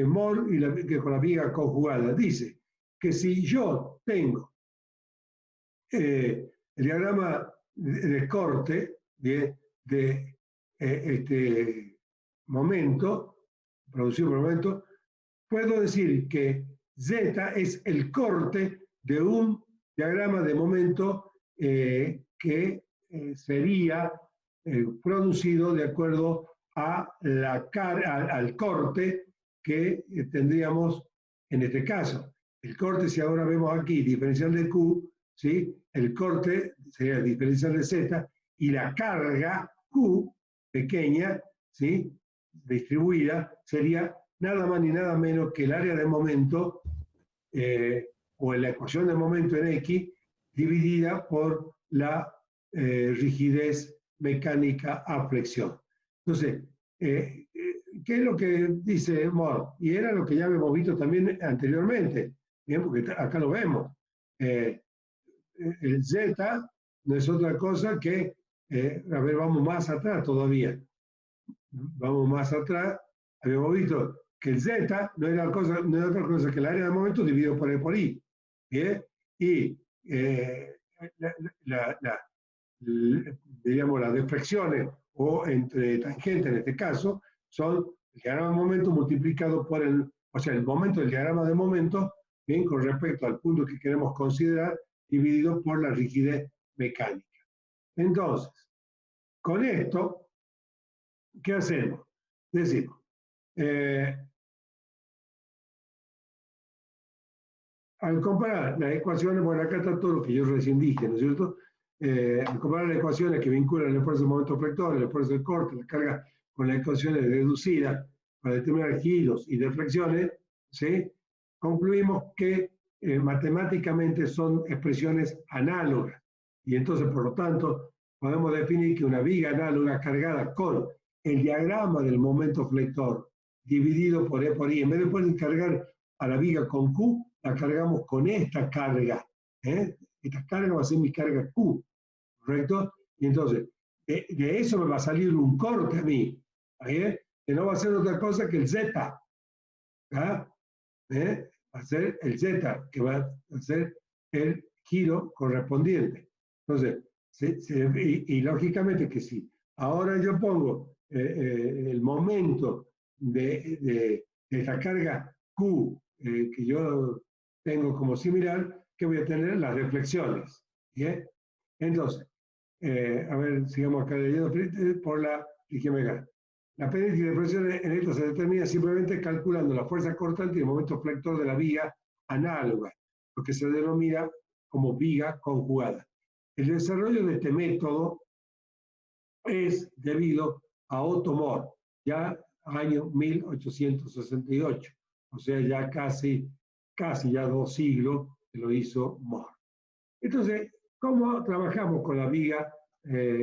Moore con la viga conjugada? Dice que si yo tengo el diagrama de corte de de este momento, producido por momento, puedo decir que Z es el corte de un diagrama de momento que sería producido de acuerdo a al corte que tendríamos en este caso. El corte, si ahora vemos aquí, diferencial de Q, ¿sí? El corte sería diferencial de Z, y la carga Q pequeña, ¿sí? Distribuida, sería nada más ni nada menos que el área de momento o la ecuación de momento en X dividida por la rigidez mecánica a flexión. Entonces, ¿qué es lo que dice Mohr? Y era lo que ya habíamos visto también anteriormente, ¿bien? Porque acá lo vemos. El Z no es otra cosa que, a ver, vamos más atrás todavía. Vamos más atrás, habíamos visto que el Z no era otra cosa que el área de momento dividido por E por I. ¿Bien? Y digamos, las deflexiones o entre tangentes en este caso son el diagrama de momento multiplicado por el momento del diagrama de momento, bien, con respecto al punto que queremos considerar, dividido por la rigidez mecánica. Entonces, con esto, ¿qué hacemos? Decimos, al comparar las ecuaciones, bueno, acá está todo lo que yo recién dije, ¿no es cierto? Al comparar las ecuaciones que vinculan el esfuerzo del momento flector, el esfuerzo del corte, la carga con las ecuaciones deducidas para determinar giros y deflexiones, ¿sí? Concluimos que matemáticamente son expresiones análogas. Y entonces, por lo tanto, podemos definir que una viga análoga cargada con el diagrama del momento flector dividido por E por I, en vez de poder cargar a la viga con Q, la cargamos con esta carga. Esta carga va a ser mi carga Q, ¿correcto? Y entonces, de eso me va a salir un corte a mí, que no va a ser otra cosa que el Z. Va a ser el Z, que va a ser el giro correspondiente. Entonces, y lógicamente que sí. Ahora yo pongo el momento de la carga Q que yo tengo como similar, que voy a tener las deflexiones. ¿Bien? Entonces, a ver, sigamos acá leyendo por la rigidez mecánica. La pendiente y deflexión en esto se determina simplemente calculando la fuerza cortante y el momento flector de la viga análoga, lo que se denomina como viga conjugada. El desarrollo de este método es debido a Otto Mohr, ya año 1868, o sea, ya casi ya 2 siglos que lo hizo Mohr. Entonces, ¿cómo trabajamos con la viga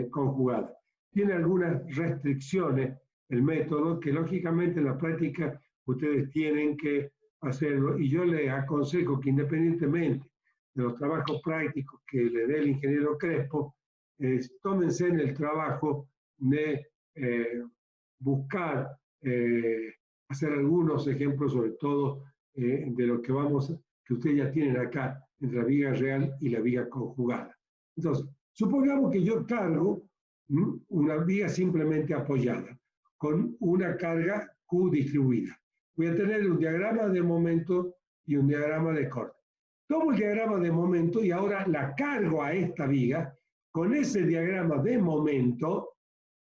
conjugada? Tiene algunas restricciones el método que lógicamente en la práctica ustedes tienen que hacerlo, y yo les aconsejo que independientemente de los trabajos prácticos que le dé el ingeniero Crespo, tómense en el trabajo de buscar hacer algunos ejemplos, sobre todo de lo que ustedes ya tienen acá, entre la viga real y la viga conjugada. Entonces, supongamos que yo cargo una viga simplemente apoyada, con una carga Q distribuida. Voy a tener un diagrama de momento y un diagrama de corte. Tomo el diagrama de momento y ahora la cargo a esta viga con ese diagrama de momento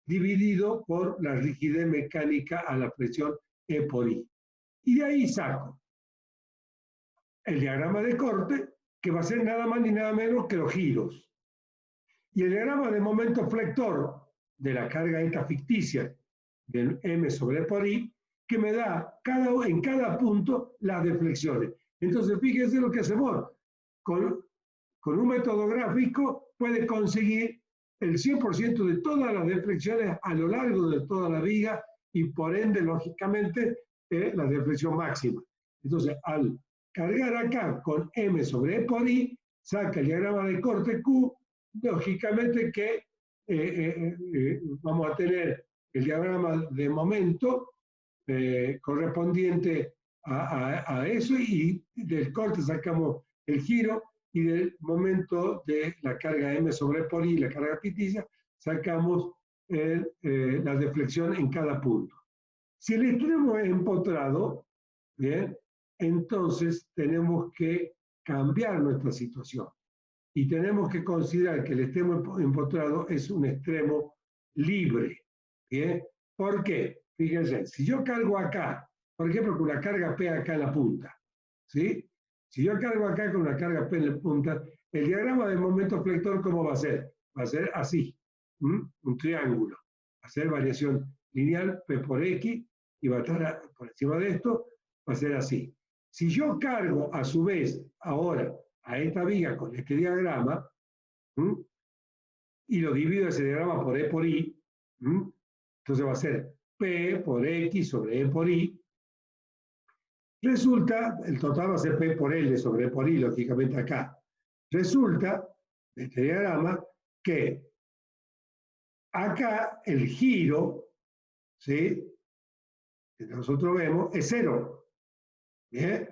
dividido por la rigidez mecánica a la presión E por I. Y de ahí saco el diagrama de corte, que va a ser nada más ni nada menos que los giros. Y el diagrama de momento flector de la carga esta ficticia del M sobre E por I, que me da en cada punto las deflexiones. Entonces, fíjense lo que hacemos. Con un método gráfico puede conseguir el 100% de todas las deflexiones a lo largo de toda la viga y por ende, lógicamente, la deflexión máxima. Entonces, al cargar acá con M sobre E por I, saca el diagrama de corte Q, lógicamente que vamos a tener el diagrama de momento correspondiente a eso, y del corte sacamos el giro, y del momento de la carga M sobre E por I, la carga ficticia, sacamos la deflexión en cada punto. Si el extremo es empotrado, ¿bien? Entonces tenemos que cambiar nuestra situación y tenemos que considerar que el extremo empotrado es un extremo libre. ¿Bien? ¿Por qué? Fíjense, si yo cargo acá, por ejemplo, con una carga P acá en la punta, ¿sí? Si yo cargo acá con una carga P en la punta, el diagrama del momento flector, ¿cómo va a ser? Va a ser así, un triángulo. Va a ser variación lineal P por X y va a estar por encima de esto, va a ser así. Si yo cargo a su vez ahora a esta viga con este diagrama y lo divido ese diagrama por E por I, entonces va a ser P por X sobre E por I. Resulta, el total va a ser P por L sobre E por I, lógicamente acá. Resulta, de este diagrama, que acá el giro, ¿sí?, que nosotros vemos, es 0. ¿Bien?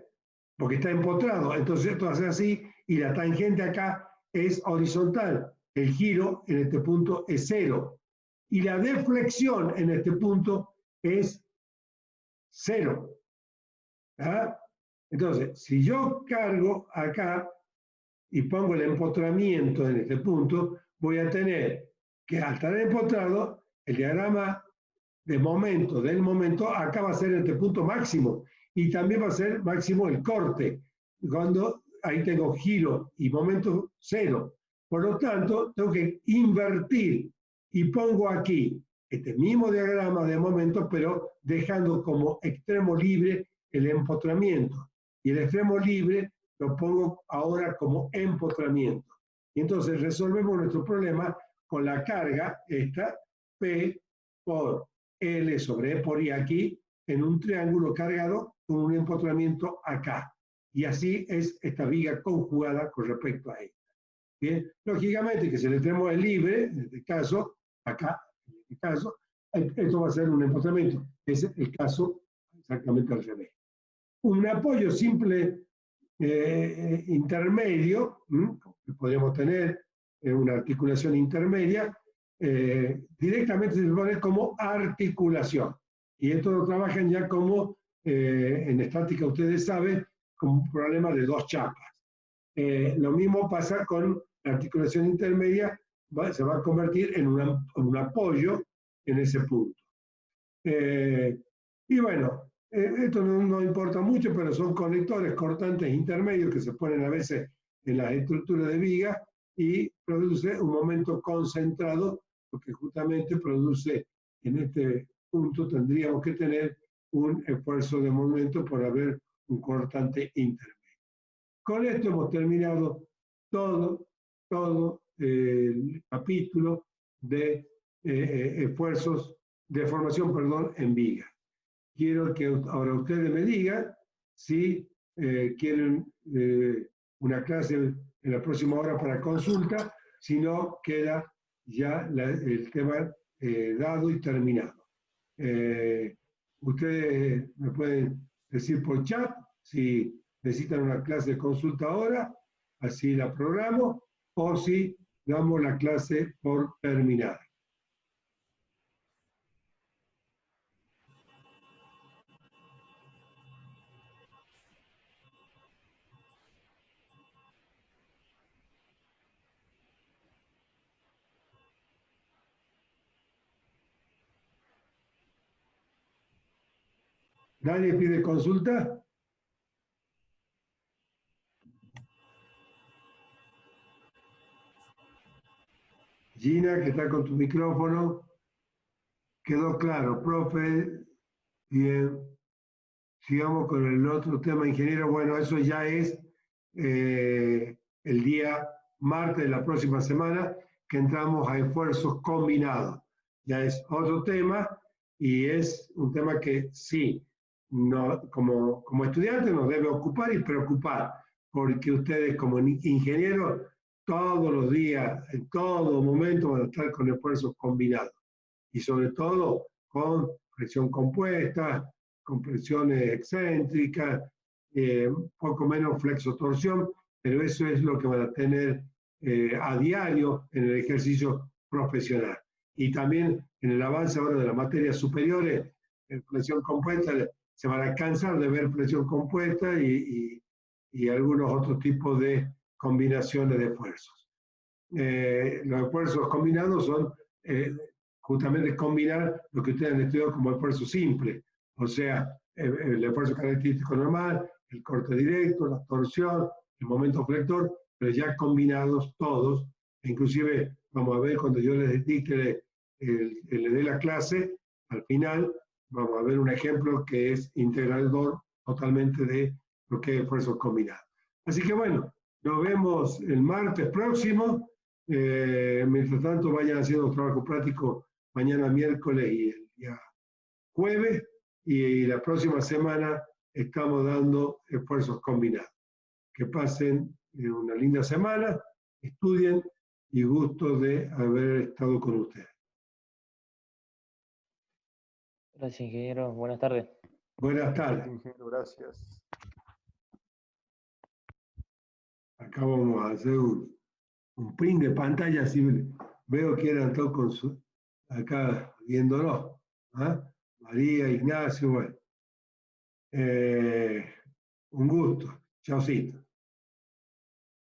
Porque está empotrado. Entonces esto hace así y la tangente acá es horizontal. El giro en este punto es 0. Y la deflexión en este punto es 0. ¿Ah? Entonces, si yo cargo acá y pongo el empotramiento en este punto, voy a tener que al estar empotrado, el diagrama de momento, del momento, acá va a ser este punto máximo. Y también va a ser máximo el corte, cuando ahí tengo giro y momento 0. Por lo tanto, tengo que invertir y pongo aquí este mismo diagrama de momento, pero dejando como extremo libre el empotramiento. Y el extremo libre lo pongo ahora como empotramiento. Y entonces resolvemos nuestro problema con la carga, esta, P por L sobre E por I aquí, en un triángulo cargado con un empotramiento acá. Y así es esta viga conjugada con respecto a esta. Bien, lógicamente que si el extremo es libre, en este caso, acá, en este caso, esto va a ser un empotramiento. Es el caso exactamente al revés. Un apoyo simple intermedio, que podemos tener una articulación intermedia, directamente se pone como articulación. Y esto lo trabajan ya como, en estática ustedes saben, como un problema de dos chapas. Lo mismo pasa con la articulación intermedia, se va a convertir en un apoyo en ese punto. Y bueno, esto no importa mucho, pero son conectores cortantes intermedios que se ponen a veces en las estructuras de viga y produce un momento concentrado, porque justamente produce, en este punto tendríamos que tener un esfuerzo de momento por haber un cortante intermedio. Con esto hemos terminado todo el capítulo de esfuerzos de formación, en viga. Quiero que ahora ustedes me digan si quieren una clase en la próxima hora para consulta, si no queda ya el tema dado y terminado. Ustedes me pueden decir por chat si necesitan una clase de consulta ahora, así la programo, o si damos la clase por terminada. ¿Nadie pide consulta? Gina, que está con tu micrófono. Quedó claro, profe. Bien. Sigamos con el otro tema, ingeniero. Bueno, eso ya es el día martes de la próxima semana, que entramos a esfuerzos combinados. Ya es otro tema y es un tema que sí, como estudiantes nos debe ocupar y preocupar, porque ustedes como ingenieros todos los días, en todo momento van a estar con esfuerzos combinados y sobre todo con presión compuesta, con presiones excéntricas, un poco menos flexotorsión, pero eso es lo que van a tener a diario en el ejercicio profesional. y también en el avance ahora de las materias superiores, en presión compuesta, se van a cansar de ver presión compuesta y algunos otros tipos de combinaciones de esfuerzos. Los esfuerzos combinados son justamente combinar lo que ustedes han estudiado como esfuerzo simple, o sea, el esfuerzo característico normal, el corte directo, la torsión, el momento flector, pero ya combinados todos, inclusive vamos a ver cuando yo les dicte, le dé la clase, al final vamos a ver un ejemplo que es integrador totalmente de lo que es esfuerzos combinados. Así que bueno, nos vemos el martes próximo. Mientras tanto, vayan haciendo trabajo práctico mañana miércoles y el día jueves. Y la próxima semana estamos dando esfuerzos combinados. Que pasen una linda semana, estudien y gusto de haber estado con ustedes. Gracias, ingeniero. Buenas tardes. Buenas tardes. Ingeniero, gracias. Acá vamos a hacer un print de pantalla, así veo que eran todos con su, acá viéndolo. ¿Ah? María, Ignacio, bueno. Un gusto. Chaucito.